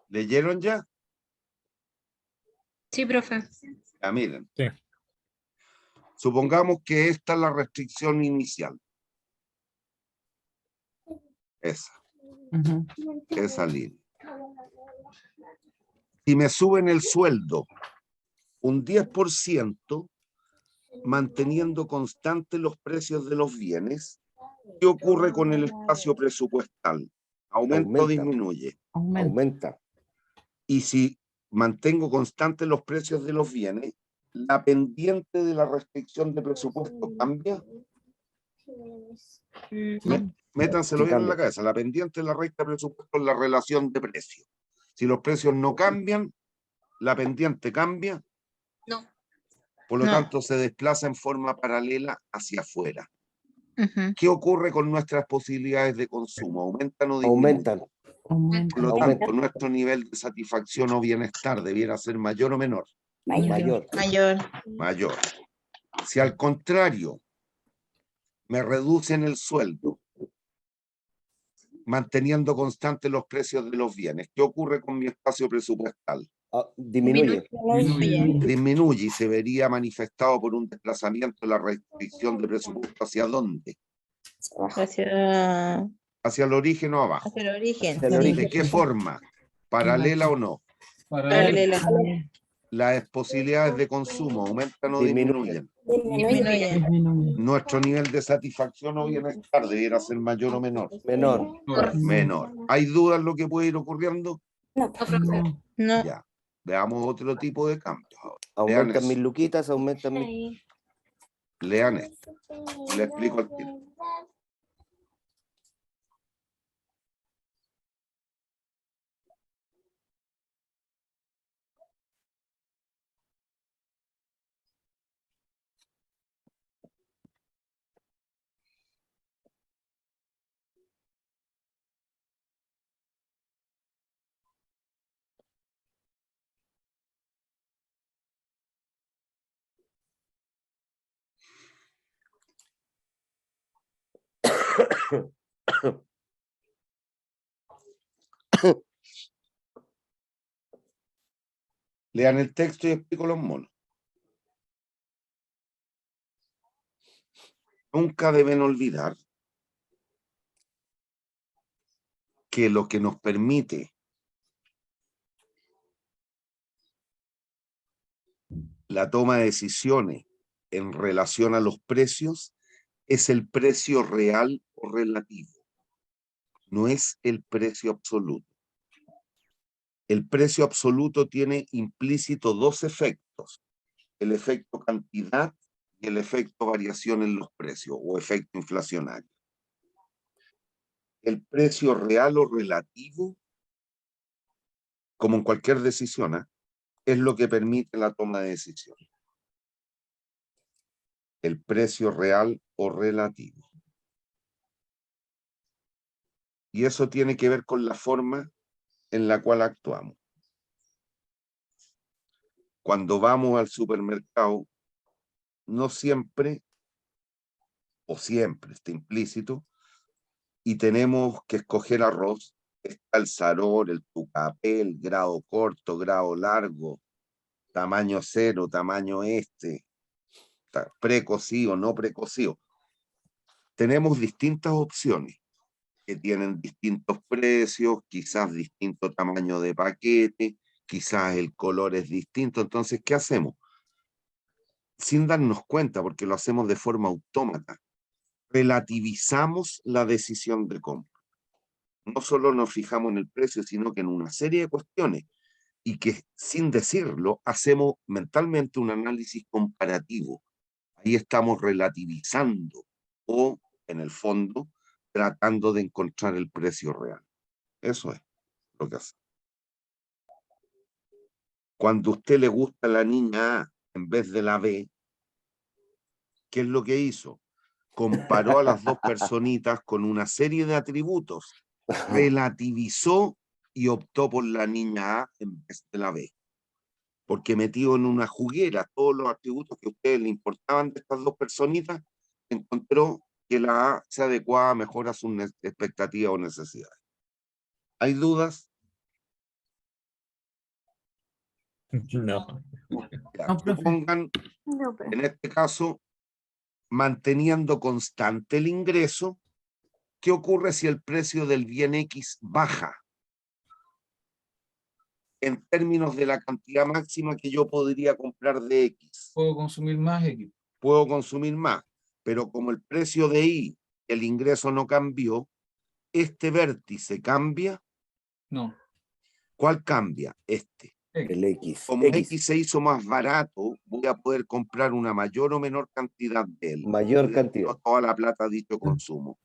¿Leyeron ya? Sí, profe. Ya, miren. Sí. Supongamos que esta es la restricción inicial. Esa, Ujú. esa línea. Si me suben el sueldo un 10%, manteniendo constantes los precios de los bienes, ¿qué ocurre con el espacio presupuestal? ¿Aumenta o Aumenta. disminuye? Aumenta. Aumenta. Y si mantengo constantes los precios de los bienes, ¿la pendiente de la restricción de presupuesto cambia? Métanselo Sí, bien en la cambia. cabeza. La pendiente de la recta de presupuesto es la relación de precios. Si los precios no cambian, la pendiente cambia. No. Por lo No. tanto, se desplaza en forma paralela hacia afuera. Ujú. ¿Qué ocurre con nuestras posibilidades de consumo? ¿Aumentan o disminuyen? Aumentan. Aumenta. Por lo Aumenta. tanto, nuestro nivel de satisfacción o bienestar debiera ser mayor o menor. Mayor. Mayor. Mayor. Si al contrario me reducen el sueldo, manteniendo constantes los precios de los bienes, ¿qué ocurre con mi espacio presupuestal? Disminuye. Disminuye y se vería manifestado por un desplazamiento de la restricción de presupuesto ¿hacia dónde? Hacia, ¿Hacia el origen o abajo? hacia el origen. Hacia el sí. origen. ¿De qué forma? ¿Paralela o no? Paralela. Las posibilidades de consumo aumentan o Disminuyen. disminuyen. Disminuye. Nuestro nivel de satisfacción o bienestar debiera ser mayor o menor. Menor. Menor. ¿Hay dudas en lo que puede ir ocurriendo? No, profe. No. Ya. Veamos otro tipo de cambios ahora. Aumentan mis eso. luquitas, aumentan mis... Lean esto. Y le explico al tiro. Lean el texto y explico los monos. Nunca deben olvidar que lo que nos permite la toma de decisiones en relación a los precios es el precio real o relativo, no es el precio absoluto. El precio absoluto tiene implícito dos efectos, el efecto cantidad y el efecto variación en los precios o efecto inflacionario. El precio real o relativo, como en cualquier decisión, es lo que permite la toma de decisiones. El precio real o relativo. Y eso tiene que ver con la forma en la cual actuamos. Cuando vamos al supermercado, no siempre, o siempre está implícito, y tenemos que escoger arroz, está el saror, el tucapel, grado corto, grado largo, tamaño cero, tamaño precocido, no precocido. Tenemos distintas opciones que tienen distintos precios, quizás distinto tamaño de paquete, quizás el color es distinto. Entonces, ¿qué hacemos? Sin darnos cuenta, porque lo hacemos de forma autómata, relativizamos la decisión de compra. No solo nos fijamos en el precio, sino que en una serie de cuestiones, y que sin decirlo, hacemos mentalmente un análisis comparativo. Ahí estamos relativizando o, en el fondo, tratando de encontrar el precio real. Eso es lo que hace. Cuando a usted le gusta la niña A en vez de la B, ¿qué es lo que hizo? Comparó a las dos personitas con una serie de atributos, relativizó y optó por la niña A en vez de la B. Porque metido en una juguera todos los atributos que a ustedes le importaban de estas dos personitas, encontró que la A se adecuaba mejor a sus expectativas o necesidades. ¿Hay dudas? No. Ya, No, profe. supongan, en este caso, manteniendo constante el ingreso, ¿qué ocurre si el precio del bien X baja? En términos de la cantidad máxima que yo podría comprar de X. Puedo consumir más X. Puedo consumir más, pero como el precio de Y, el ingreso no cambió, este vértice cambia. No. ¿Cuál cambia? Este. El X. Como X se hizo más barato, voy a poder comprar una mayor o menor cantidad de él. Mayor cantidad. No toda la plata a dicho consumo.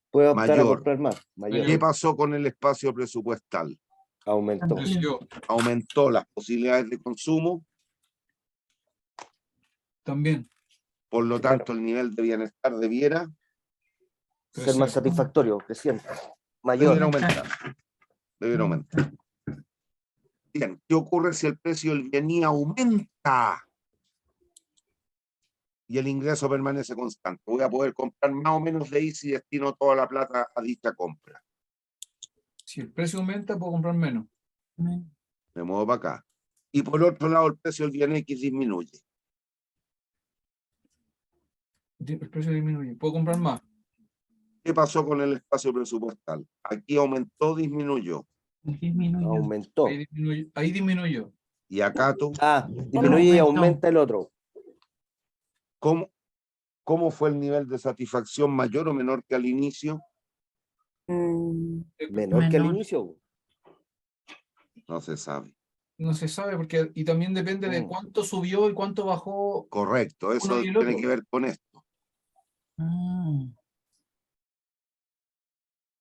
Puedo optar a Mayor. comprar más. Mayor. ¿Qué pasó con el espacio presupuestal? Aumentó. Creció. Aumentó las posibilidades de consumo, También. por lo Claro. tanto el nivel de bienestar debiera Ser más satisfactorio, creciente. debiera Mayor. aumentar. Debiera aumentar. Bien, ¿qué ocurre si el precio del bien Y aumenta y el ingreso permanece constante? Voy a poder comprar más o menos de ahí si destino toda la plata a dicha compra. Si el precio aumenta, puedo comprar menos. Me muevo para acá. Y por otro lado, el precio del bien X disminuye. El precio disminuye. ¿Puedo comprar más? ¿Qué pasó con el espacio presupuestal? Aquí aumentó, disminuyó. Disminuyó. Aumentó. Ahí disminuyó. Y acá tú, Disminuye y Aumentó. aumenta el otro. ¿cómo fue el nivel de satisfacción mayor o menor que al inicio? Menor que al Menor. inicio. No se sabe. No se sabe porque y también depende de Mm. cuánto subió y cuánto bajó Correcto, eso uno y el tiene otro. que ver con esto. Mm,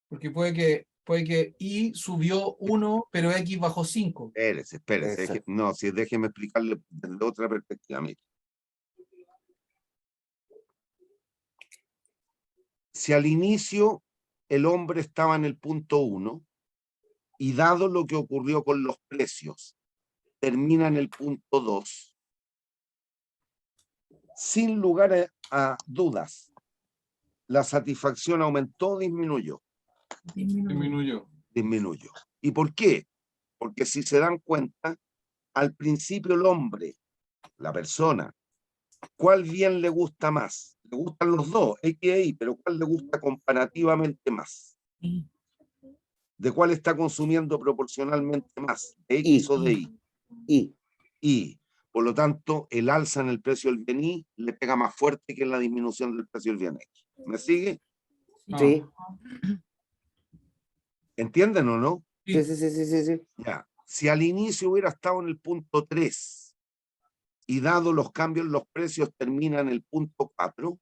Porque puede que Y subió 1, pero X bajó 5. Espérese. Exacto. No, si déjeme explicarle desde otra perspectiva. Mire. Si al inicio el hombre estaba en el punto 1 y dado lo que ocurrió con los precios, termina en el punto 2, sin lugar a dudas, la satisfacción aumentó o disminuyó. disminuyó. Disminuyó. ¿Y por qué? Porque si se dan cuenta, al principio el hombre, la persona, ¿cuál bien le gusta más? Le gustan los dos, X e Y, pero ¿cuál le gusta comparativamente más? Y, ¿De cuál está consumiendo proporcionalmente más? ¿De X o de Y? Y Y, por lo tanto, el alza en el precio del bien Y le pega más fuerte que la disminución del precio del bien X. ¿Me sigue? sí, ¿Entienden o no? sí. Ya. Si al inicio hubiera estado en el punto 3 y dado los cambios en los precios termina en el punto 4,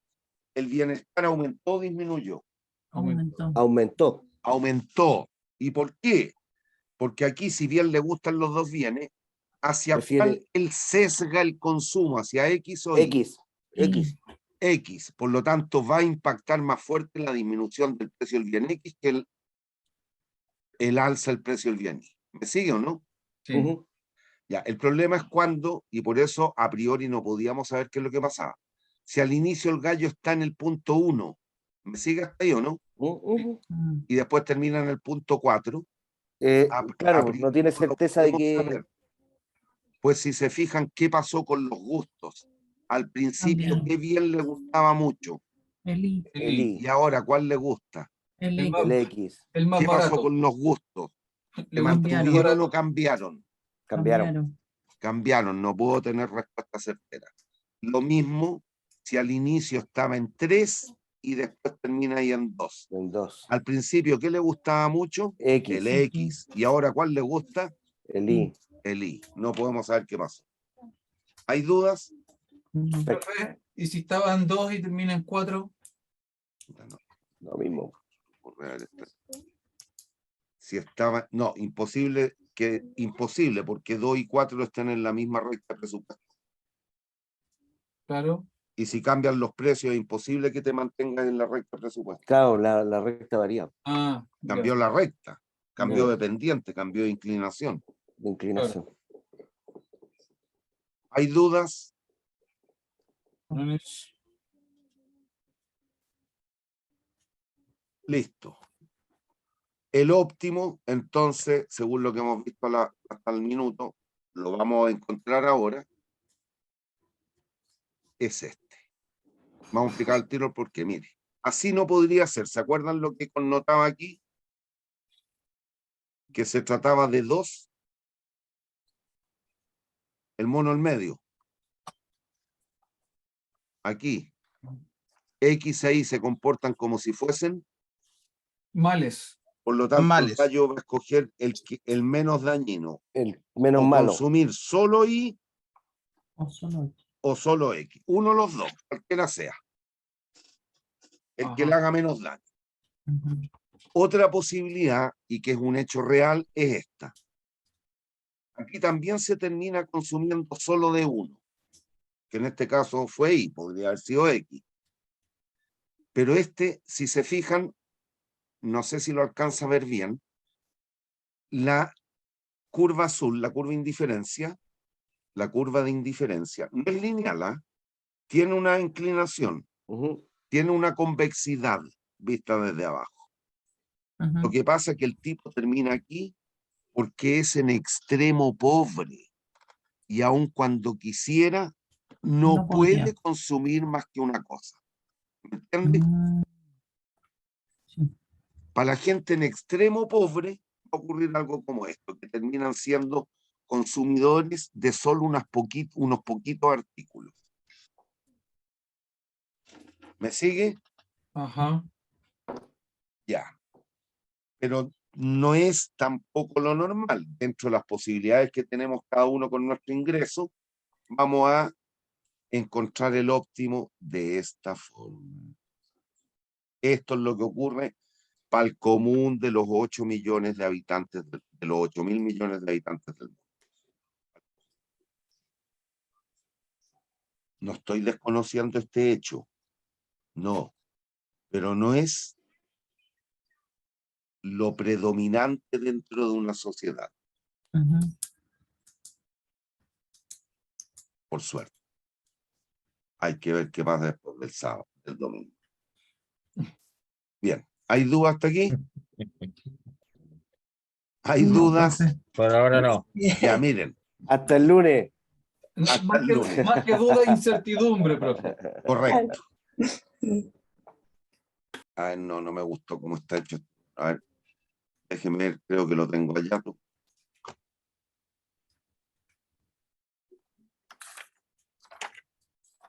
el bienestar aumentó o disminuyó. aumentó. Aumentó. Aumentó. ¿Y por qué? Porque aquí, si bien le gustan los dos bienes, ¿hacia Prefiere cuál él sesga el consumo? ¿Hacia X o Y? X. Y, X. Por lo tanto, va a impactar más fuerte la disminución del precio del bien X que el alza del precio del bien Y. ¿Me sigue o no? Sí. Ujú. Ya, el problema es cuando, y por eso a priori no podíamos saber qué es lo que pasaba. Si al inicio el gallo está en el punto 1, ¿me sigue hasta ahí o no? Ujú. mm, Y después termina en el punto 4. Claro, no tiene no lo certeza de podemos que saber. Pues si se fijan qué pasó con los gustos. Al principio, Cambiaron. qué bien le gustaba mucho. el I, el Y I, ahora, ¿cuál le gusta? el El X, más, el X, el más ¿Qué pasó barato. con los gustos? Le ¿Se gusta el más mantuvieron barato. o cambiaron? cambiaron. Cambiaron, no puedo tener respuesta certera. Lo mismo si al inicio estaba en 3 y después termina ahí en 2. En 2. Al principio, ¿qué le gustaba mucho? X, El X. ¿Y ahora cuál le gusta? el I. El Y. No podemos saber qué pasó. ¿Hay dudas? mm, Profe, ¿y si estaba en 2 y termina en 4? No, Lo mismo. si estaba, no, imposible, porque 2 y 4 estén en la misma recta presupuestal. Claro. Y si cambian los precios, es imposible que te mantengas en la recta presupuestal. Claro, la recta varía Ah, Cambió ya. la recta, cambió Ya. de pendiente, cambió de inclinación. de inclinación. ¿Hay dudas? No es- Listo. El óptimo, entonces, según lo que hemos visto hasta el minuto, lo vamos a encontrar ahora, es este. Vamos a explicar el tiro porque, mire, así no podría ser. ¿Se acuerdan lo que connotaba aquí? Que se trataba de 2, el mono al medio. Aquí, X e Y se comportan como si fuesen, Males. por lo tanto, el Males. gallo va a escoger el menos dañino. El menos O malo. consumir solo Y o solo X. o solo X. Uno de los dos, cualquiera sea. El que Ajá. le haga menos daño. Ujú. Otra posibilidad, y que es un hecho real, es esta. Aquí también se termina consumiendo solo de uno, que en este caso fue Y, podría haber sido X. Pero este, si se fijan, no sé si lo alcanza a ver bien, la curva azul, la curva de indiferencia, no es lineal, ¿ah? Tiene una inclinación, Ujú. tiene una convexidad vista desde abajo. Lo Ujú. que pasa es que el tipo termina aquí porque es en extremo pobre y aun cuando quisiera, no No podría. puede consumir más que una cosa. ¿Me entiendes? Mm, sí. Para la gente en extremo pobre va a ocurrir algo como esto, que terminan siendo consumidores de solo unos poquitos artículos. ¿Me sigue? Ajá. Ya. Pero no es tampoco lo normal. Dentro de las posibilidades que tenemos cada uno con nuestro ingreso, vamos a encontrar el óptimo de esta forma. Esto es lo que ocurre para el común de los 8 millones de habitantes, de los 8.000 millones de habitantes del mundo. No estoy desconociendo este hecho, no, pero no es lo predominante dentro de una sociedad, Ujú. por suerte. Hay que ver qué pasa después del sábado, del domingo. Bien, ¿hay dudas hasta aquí? ¿Hay No, dudas? profe. Por ahora no. Ya, miren, Hasta el lunes. hasta Más el que, lunes. más que duda, incertidumbre, profe. Correcto. A ver, no me gustó cómo está hecho. A ver, déjeme ver, creo que lo tengo allá.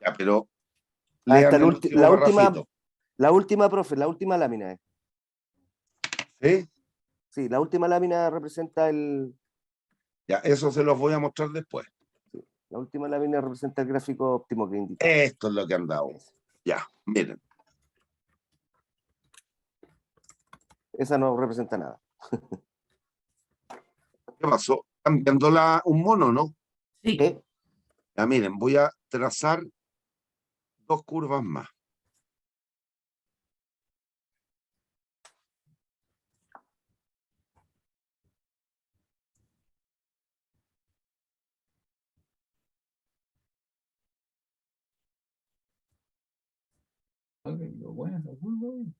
Ya, pero lean Hasta el último parrafito. la última, profe, la última lámina. ¿Sí? Sí, la última lámina representa Ya, eso se los voy a mostrar después. la última lámina representa el gráfico óptimo que indica. Esto es lo que han dado. Ya, miren. Esa no representa nada. ¿Qué pasó? Están viendo un mono, ¿no? Sí. ¿Qué? Ya, miren, voy a trazar dos curvas más. Ok, lo bueno, lo bueno.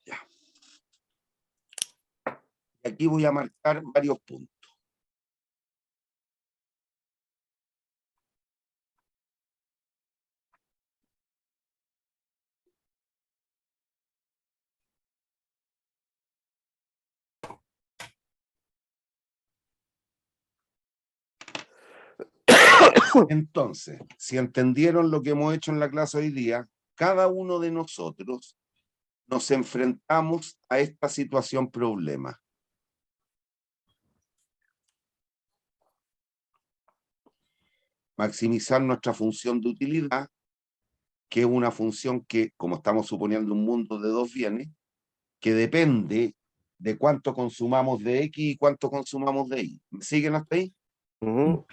Ya. Y aquí voy a marcar varios puntos. Entonces, si entendieron lo que hemos hecho en la clase hoy día, cada uno de nosotros nos enfrentamos a esta situación problema. Maximizar nuestra función de utilidad, que es una función que, como estamos suponiendo un mundo de dos bienes, que depende de cuánto consumamos de X y cuánto consumamos de Y. ¿Me siguen hasta ahí? Ujú.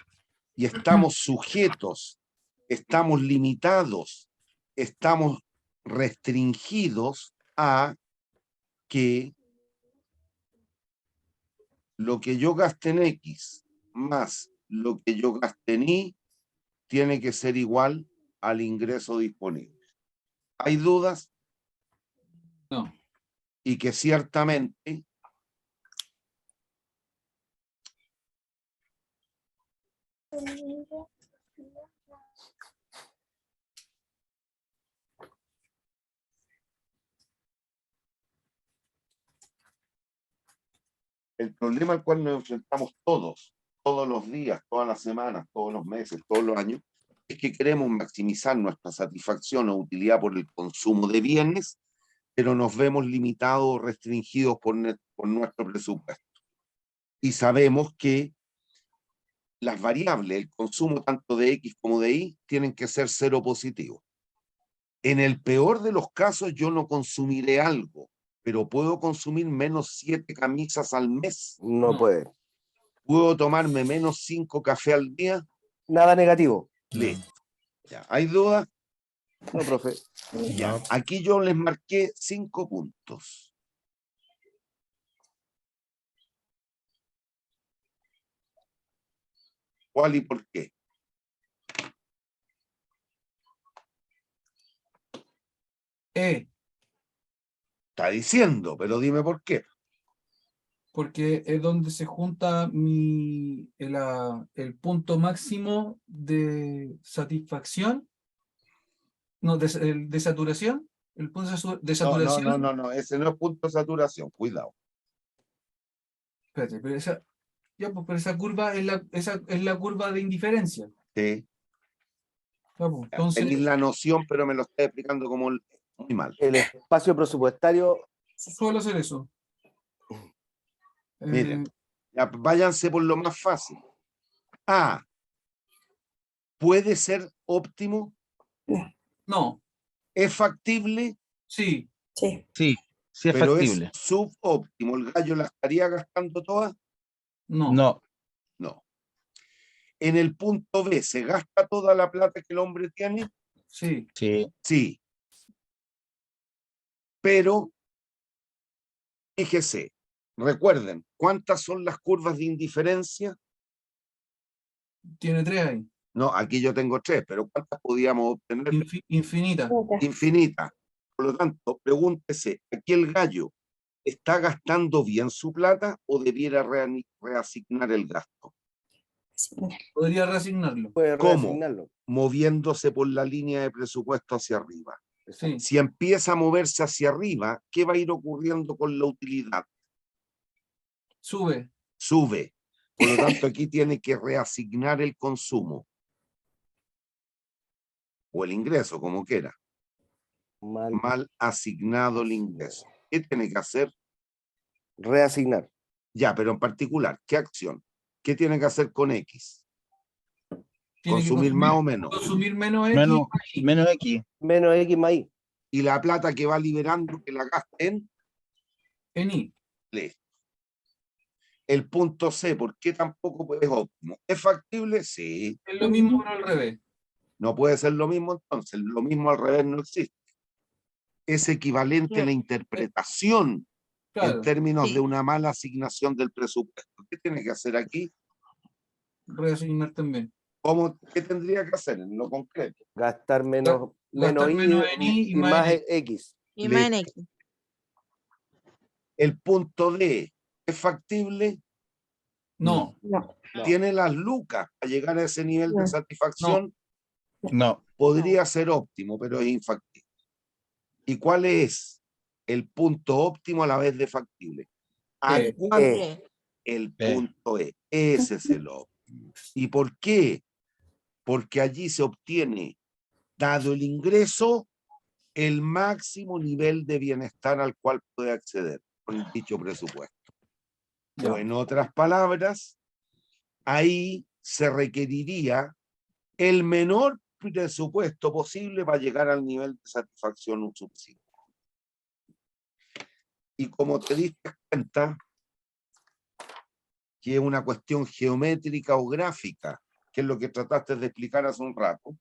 Y estamos sujetos, estamos limitados, estamos restringidos a que lo que yo gaste en X más lo que yo gaste en Y tiene que ser igual al ingreso disponible. ¿Hay dudas? No. Y que ciertamente el problema al cual nos enfrentamos todos los días, todas las semanas, todos los meses, todos los años, es que queremos maximizar nuestra satisfacción o utilidad por el consumo de bienes, pero nos vemos limitados o restringidos por nuestro presupuesto. Y sabemos que las variables, el consumo tanto de X como de Y, tienen que ser cero positivo. En el peor de los casos, yo no consumiré algo, pero puedo consumir menos 7 camisas al mes. No puede. ¿Puedo tomarme menos 5 cafés al día? Nada negativo. Listo. Ya. ¿Hay dudas? No, profe. Ya. No. Aquí yo les marqué 5 puntos. ¿Cuál y por qué? Está diciendo, pero dime por qué. porque es donde se junta el punto máximo de satisfacción, no, de saturación, el punto de saturación. No, ese no es punto de saturación, cuidado. Espérate, pero pero esa curva es la curva de indiferencia. Sí. Ya, pues, entonces, Tenéis la noción, pero me lo está explicando como muy mal. El espacio presupuestario, suelo hacer eso. Miren. Eh, Ya, váyanse por lo más fácil. A. ¿Puede ser óptimo? no, ¿Es factible? sí, Sí, sí es Pero factible. es subóptimo. ¿El gallo la estaría gastando todas? no, No, No. En el punto B, ¿se gasta toda la plata que el hombre tiene? sí, sí, Sí. Pero, fíjese, recuerden, ¿cuántas son las curvas de indiferencia? tiene 3 ahí, No, aquí yo tengo 3, pero ¿cuántas podíamos obtener? infinita. Infinita. Por lo tanto, pregúntese, ¿aquí el gallo está gastando bien su plata o debiera reasignar el gasto? Podría reasignarlo. puede ¿Cómo? reasignarlo. Moviéndose por la línea de presupuesto hacia arriba. Sí, Si empieza a moverse hacia arriba, ¿qué va a ir ocurriendo con la utilidad? sube. Sube. Por lo tanto, aquí tiene que reasignar el consumo o el ingreso, como quiera. Mal Mal asignado el ingreso. ¿Qué tiene que hacer? reasignar. Ya, pero en particular, ¿qué acción? ¿Qué tiene que hacer con X? Tiene que Consumir más o menos. consumir menos X. menos X. Menos X más Y. Y la plata que va liberando, que la gasten, En Y. listo. El punto C, ¿por qué tampoco es óptimo? ¿Es factible? Sí. Es lo mismo, pero al revés. No puede ser lo mismo entonces. Lo mismo al revés no existe. Es equivalente a la interpretación en Claro, términos Sí. de una mala asignación del presupuesto. ¿Qué tiene que hacer aquí? reasignar también. ¿Qué tendría que hacer en lo concreto? Gastar menos, Gastar menos en Y y más en X. X. Y más en Listo. X. El punto D, ¿es factible? No, No. ¿Tiene las lucas para llegar a ese nivel de satisfacción? No, Podría ser óptimo, pero es infactible. ¿Y cuál es el punto óptimo a la vez de factible? ¿A E. cuánto? E. El E. punto E. Ese es el óptimo. ¿Y por qué? Porque allí se obtiene, dado el ingreso, el máximo nivel de bienestar al cual puede acceder con dicho presupuesto. Ya. O en otras palabras, ahí se requeriría el menor presupuesto posible para llegar al nivel de satisfacción un subsidio. Y como te diste cuenta, que es una cuestión geométrica o gráfica, que es lo que trataste de explicar hace un rato,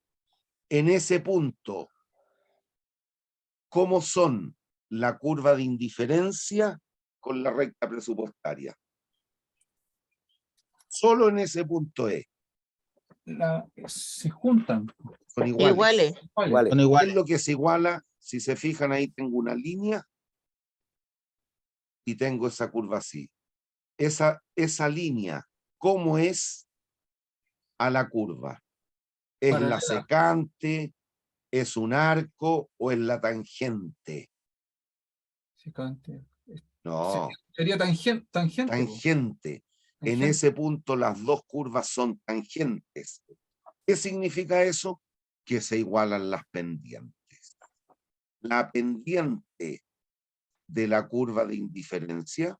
en ese punto, ¿cómo son la curva de indiferencia con la recta presupuestaria? Solo en ese punto Se juntan. son iguales. Iguales. Vale. son ¿Qué es iguales. lo que se iguala? Si se fijan ahí tengo una línea y tengo esa curva así. Esa línea, ¿cómo es a la curva? ¿Es Paralela. la secante? ¿Es un arco o es la tangente? Secante. No, Sería tangente. Po. tangente. En Tangente. ese punto las dos curvas son tangentes. ¿Qué significa eso? Que se igualan las pendientes. La pendiente de la curva de indiferencia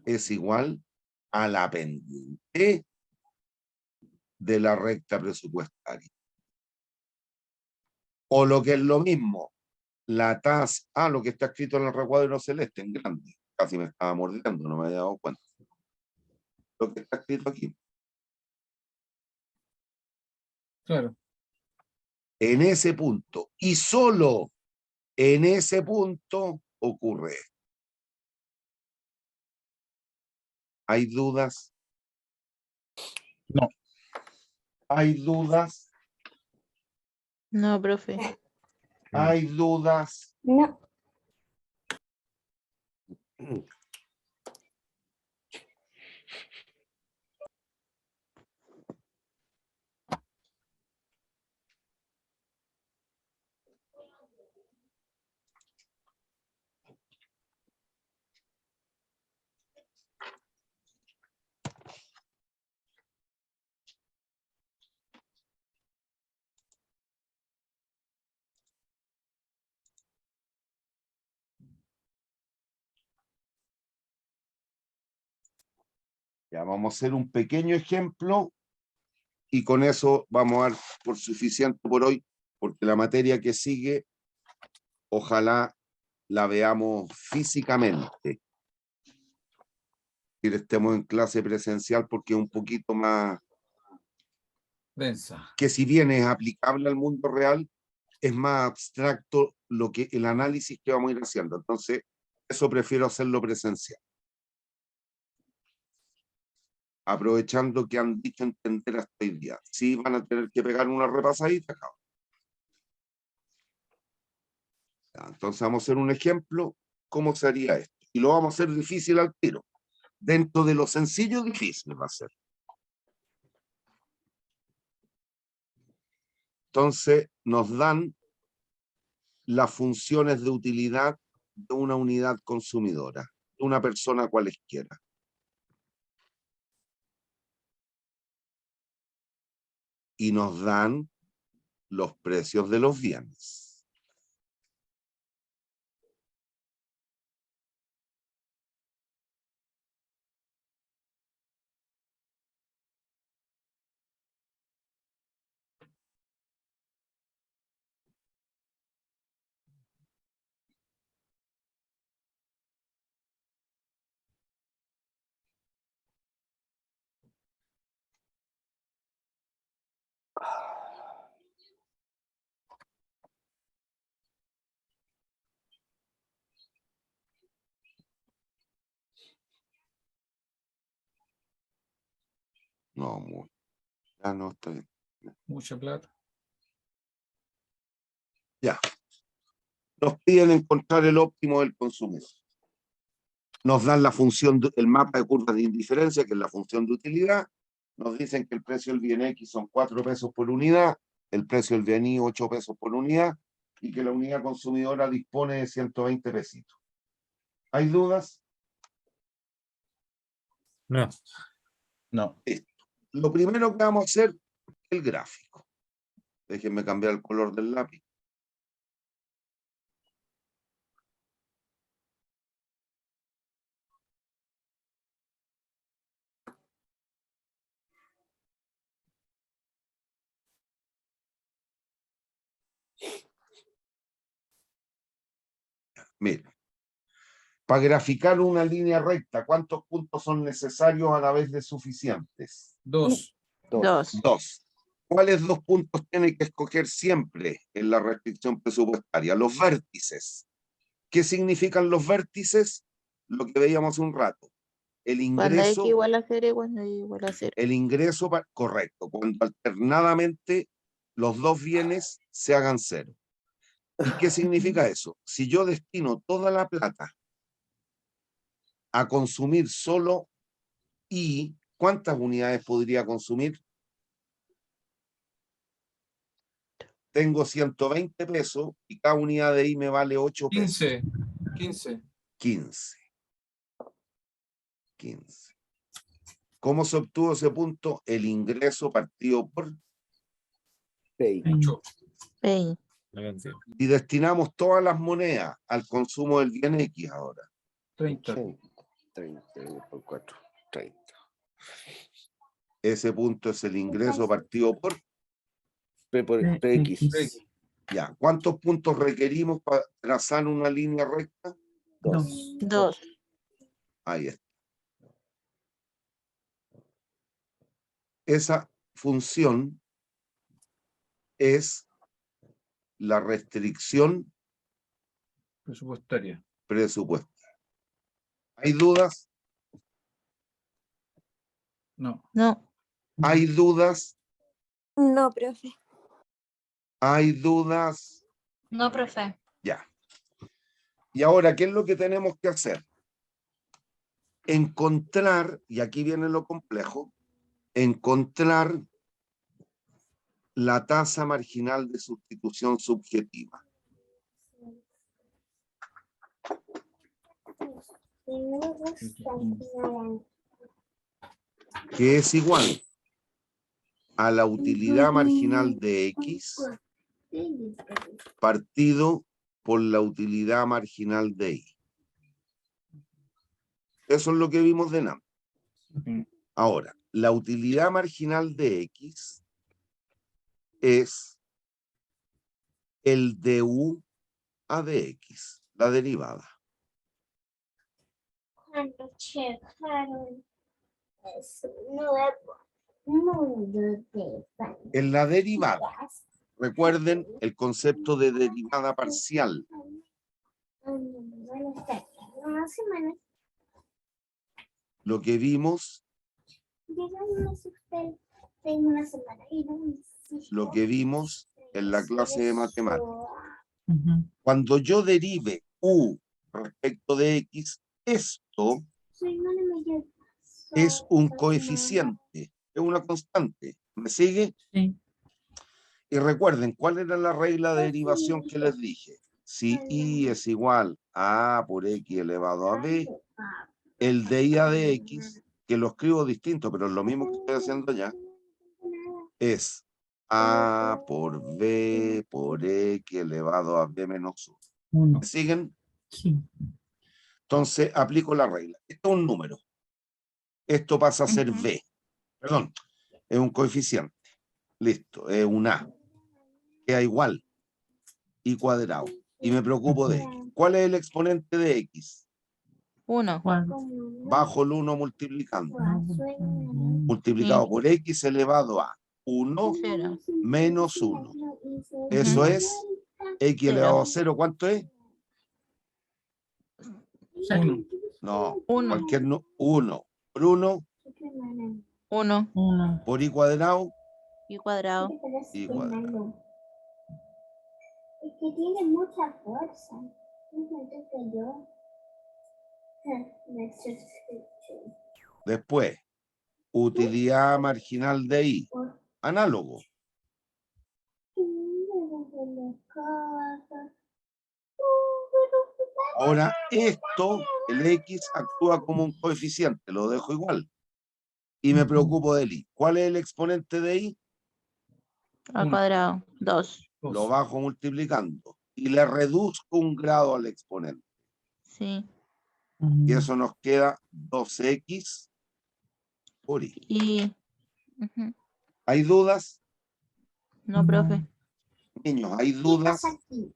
es igual a la pendiente de la recta presupuestaria. O lo que es lo mismo, la tasa, lo que está escrito en el recuadro celeste en grande, casi me estaba mordiendo, no me había dado cuenta. Lo que está escrito aquí. Claro. En ese punto, y solo en ese punto ocurre esto. ¿Hay dudas? No. ¿Hay dudas? No, profe. ¿Hay dudas? No. Ya vamos a hacer un pequeño ejemplo y con eso vamos a dar por suficiente por hoy, porque la materia que sigue, ojalá la veamos físicamente. Y estemos en clase presencial porque es un poquito más, Densa. que si bien es aplicable al mundo real, es más abstracto lo que el análisis que vamos a ir haciendo. Entonces, eso prefiero hacerlo presencial. Aprovechando que han dicho entender hasta hoy día. Sí, van a tener que pegar una repasadita, cabrón. Ya, entonces vamos a hacer un ejemplo, ¿cómo sería esto? Y lo vamos a hacer difícil al tiro. Dentro de lo sencillo, difícil va a ser. Entonces, nos dan las funciones de utilidad de una unidad consumidora, de una persona cualesquiera. Y nos dan los precios de los bienes. No, ya no está bien. Mucha plata. Ya. Nos piden encontrar el óptimo del consumidor. Nos dan la función, el mapa de curvas de indiferencia, que es la función de utilidad. Nos dicen que el precio del bien X son 4 pesos por unidad, el precio del bien Y 8 pesos por unidad, y que la unidad consumidora dispone de 120 pesitos. ¿Hay dudas? No. No. Lo primero que vamos a hacer es el gráfico. Déjenme cambiar el color del lápiz. Miren, para graficar una línea recta, ¿cuántos puntos son necesarios a la vez de suficientes? 2. Dos. 2. ¿Cuáles 2 puntos tiene que escoger siempre en la restricción presupuestaria? Los vértices. ¿Qué significan los vértices? Lo que veíamos hace un rato. El Cuando X ingreso, igual a cero y cuando Y igual a cero. correcto, cuando alternadamente los dos bienes se hagan cero. ¿Y qué significa eso? Si yo destino toda la plata a consumir solo Y, ¿cuántas unidades podría consumir? Tengo 120 pesos y cada unidad de I me vale 8 pesos. 15. 15. 15. 15. ¿Cómo se obtuvo ese punto? El ingreso partido por... 6. 8. Ey, Y destinamos todas las monedas al consumo del bien X ahora. 30. 30 por 4. 30. Ese punto es el ingreso partido por... P por PX. Ya. ¿Cuántos puntos requerimos para trazar una línea recta? 2. dos. Ahí está. Esa función es la restricción Presupuestaria. presupuestaria. ¿Hay dudas? No. No. ¿Hay dudas? No, profe. ¿Hay dudas? No, profe. Ya. Y ahora, ¿qué es lo que tenemos que hacer? Encontrar, y aquí viene lo complejo, encontrar la tasa marginal de sustitución subjetiva. Que es igual a la utilidad marginal de X partido por la utilidad marginal de Y. Eso es lo que vimos de NAM. Ahora, la utilidad marginal de X es el du a dx, la derivada. Cuando llegaron a su nuevo mundo de En la derivada, fantasías, recuerden el concepto de derivada parcial. van a estar unas semanas. Lo que vimos, Llegamos usted en una semana y no lo que vimos en la clase de matemáticas. Ujú. Cuando yo derive u respecto de x, esto Su hermana mayor es un coeficiente, es una constante. ¿Me sigue? Sí. Y recuerden, ¿cuál era la regla de derivación que les dije? Si y es igual a por x elevado a b, el de y a de x, que lo escribo distinto, pero es lo mismo que estoy haciendo ya, es a por b por x elevado a b menos 1. Uno. ¿Me siguen? Sí. Entonces aplico la regla. Esto es un número. Esto pasa a ser Ujú. b. Perdón, es un coeficiente. Listo, es un a. Queda igual. Y cuadrado. Y me preocupo de x. ¿Cuál es el exponente de x? 1. ¿Cuál? Bajo el 1 multiplicando. Mm. Multiplicado por x elevado a 1 0. menos 1. Eso Ujú. es x elevado a 0. ¿Cuánto es? Uno. No, 1. cualquier 1 por 1 1. Uno. por y cuadrado. Y cuadrado. Y cuadrado. Es que tiene mucha fuerza. Igual que yo. Después, utilidad marginal de y. Análogo. Ahora, esto, el x, actúa como un coeficiente. Lo dejo igual. Y me preocupo del y. ¿Cuál es el exponente de y? Al Uno. cuadrado. 2. Lo Dos. bajo multiplicando. Y le reduzco un grado al exponente. Sí. Y eso nos queda 2x por y. Y. Ujú. ¿Hay dudas? No, profe. Niños, ¿hay ¿Qué dudas? pasa aquí?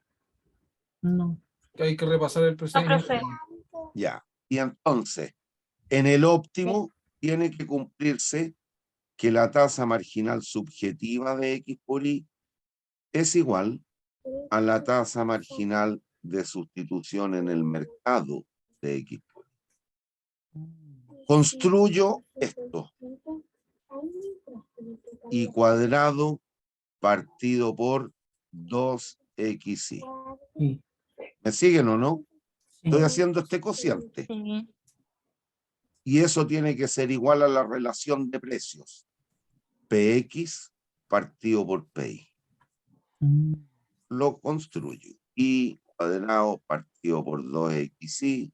No. Hay que repasar el procedimiento. profe. Ya. Y entonces, en el óptimo tiene que cumplirse que la tasa marginal subjetiva de x por y es igual a la tasa marginal de sustitución en el mercado de x por y. Construyo esto. Y cuadrado partido por 2xy. Sí. ¿Me siguen o no? Sí. Estoy haciendo este cociente. Sí. Y eso tiene que ser igual a la relación de precios. Px partido por pi. Mm. Lo construyo. Y cuadrado partido por 2xy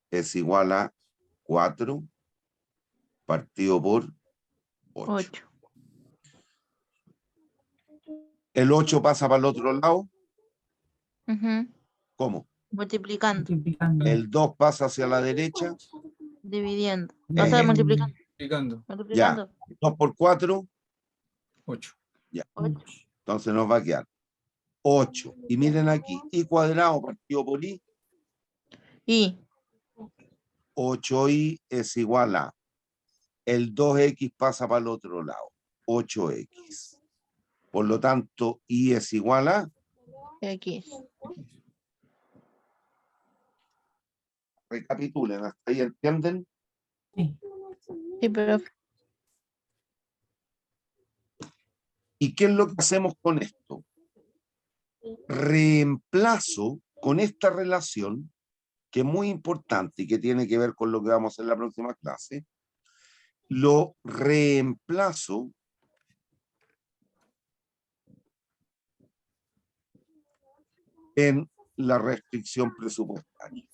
es igual a 4 partido por 8. 8. El 8 pasa para el otro lado. ¿Cómo? Multiplicando. Multiplicando. El 2 pasa hacia la derecha. Dividiendo. O sea, Eh, multiplicando. Multiplicando. Multiplicando. 2 por 4. 8. Ya. 8. Entonces nos va a quedar 8. Y miren aquí. Y cuadrado partido por y. Y. 8y es igual a el 2x pasa para el otro lado, 8x. Por lo tanto, y es igual a, X. recapitulen, ¿hasta ahí entienden? Sí. Sí, profe. ¿Y qué es lo que hacemos con esto? reemplazo con esta relación, que es muy importante y que tiene que ver con lo que vamos a hacer en la próxima clase, lo reemplazo en la restricción presupuestaria.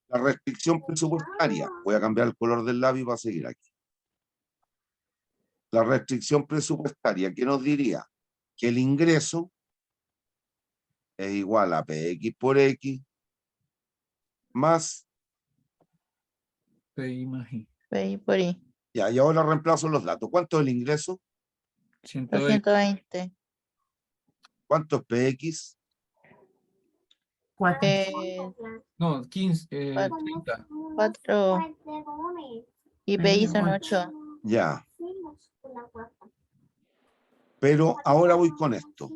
La restricción presupuestaria, voy a cambiar el color del labio para seguir aquí. La restricción presupuestaria, ¿qué nos diría? Que el ingreso es igual a PX por X más, P más I. Ahí por ahí. ya, y ahora reemplazo los datos. ¿Cuánto es el ingreso? 120. 220. ¿Cuánto es PX? 4. No, 15, Cuatro. 30. 4 y PI son 8. Ya. Pero ahora voy con esto.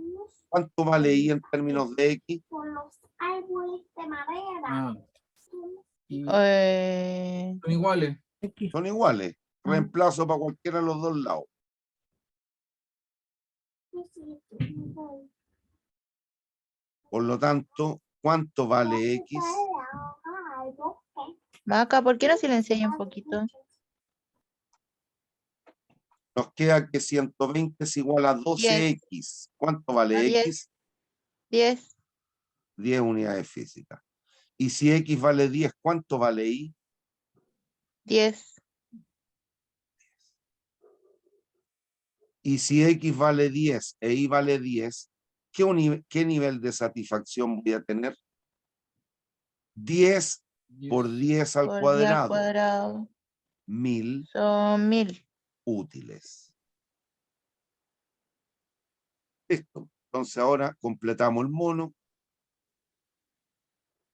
¿Cuánto vale Y en términos de X? Con los árboles de madera. Ah, y son iguales. Son iguales. Reemplazo para cualquiera de los dos lados. Por lo tanto, ¿cuánto vale X? Maca, ¿por qué no silenciáis un poquito? Nos queda que 120 es igual a 12X. ¿Cuánto vale A 10. X? 10. 10 unidades físicas. Y si X vale 10, ¿cuánto vale Y? 10. Y si X vale 10 e Y vale 10, ¿qué nivel de satisfacción voy a tener? 10 por 10 al Por 10 al cuadrado. cuadrado. 1000 Son 1000. útiles. Listo. Entonces ahora completamos el mono.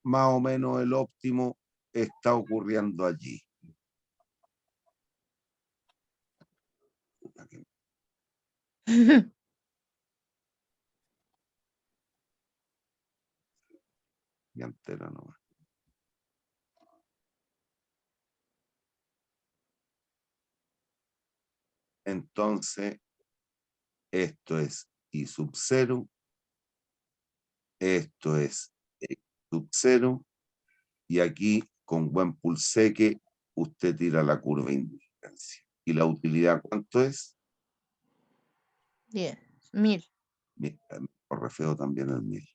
Más o menos el óptimo está ocurriendo allí. Mi entera nomás. Entonces, esto es I sub 0. Esto es X sub 0. Y aquí, con buen pulseque, usted tira la curva de indiferencia. ¿Y la utilidad cuánto es? 10. 1000. Corre feo también el 1000.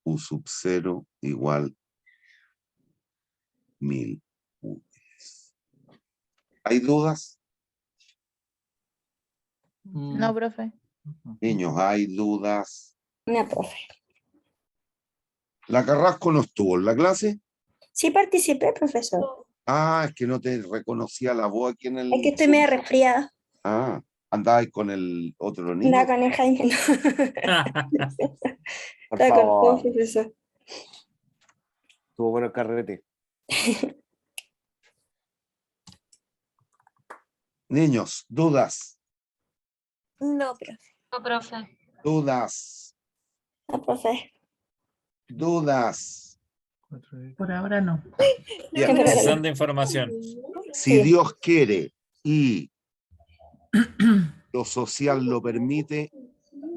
U sub 0 igual 1000 útiles. ¿Hay dudas? No, profe. Niños, ¿hay dudas? No, profe. ¿La Carrasco no estuvo en la clase? Sí participé, profesor. Ah, es que no te reconocía la voz aquí en el... Es que estoy medio resfriada. Ah, andabas con el otro niño. Nada con el Jaime, no. Por Está con todo, favor, profesor. estuvo bueno el carrete. Niños, dudas, No, profe. No, profe. dudas, No, profe. dudas. 4X. Por ahora no. Bien. Precisión de información. Si Sí. Dios quiere y lo social lo permite,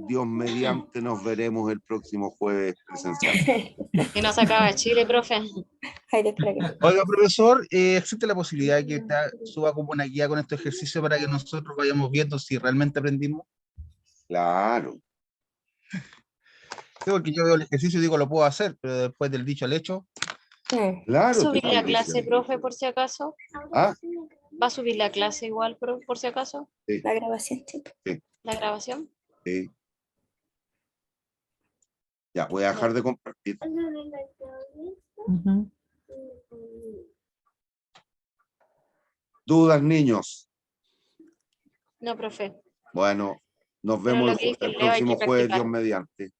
Dios mediante nos veremos el próximo jueves presencial. Y no se acaba Chile, profe. Ay, espera que... Oiga, profesor, ¿existe la posibilidad de que suba como una guía con estos ejercicios para que nosotros vayamos viendo si realmente aprendimos? Claro. Sí, porque yo veo el ejercicio y digo, lo puedo hacer, pero después del dicho al hecho, Mm. Claro. ¿Va a subir te la estoy clase, diciendo. profe, por si acaso? Ah, ¿Va a subir la clase igual, por si acaso? La grabación, sí. ¿La grabación? sí. Ya, voy a dejar de compartir. Ujú. ¿Dudas, niños? No, profe. Bueno, nos Pero vemos lo que dice el Leo hay próximo que jueves, practicar. Dios mediante.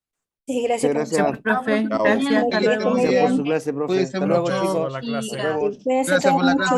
Sí, gracias, Muchas profesor. gracias. Profe, Chao. gracias. Hasta Que luego. estén Gracias por bien. su clase, profe. Cuídense Hasta luego, mucho. chicos. Por la clase. Nos vemos. Cuídense Gracias todos por la mucho. clase.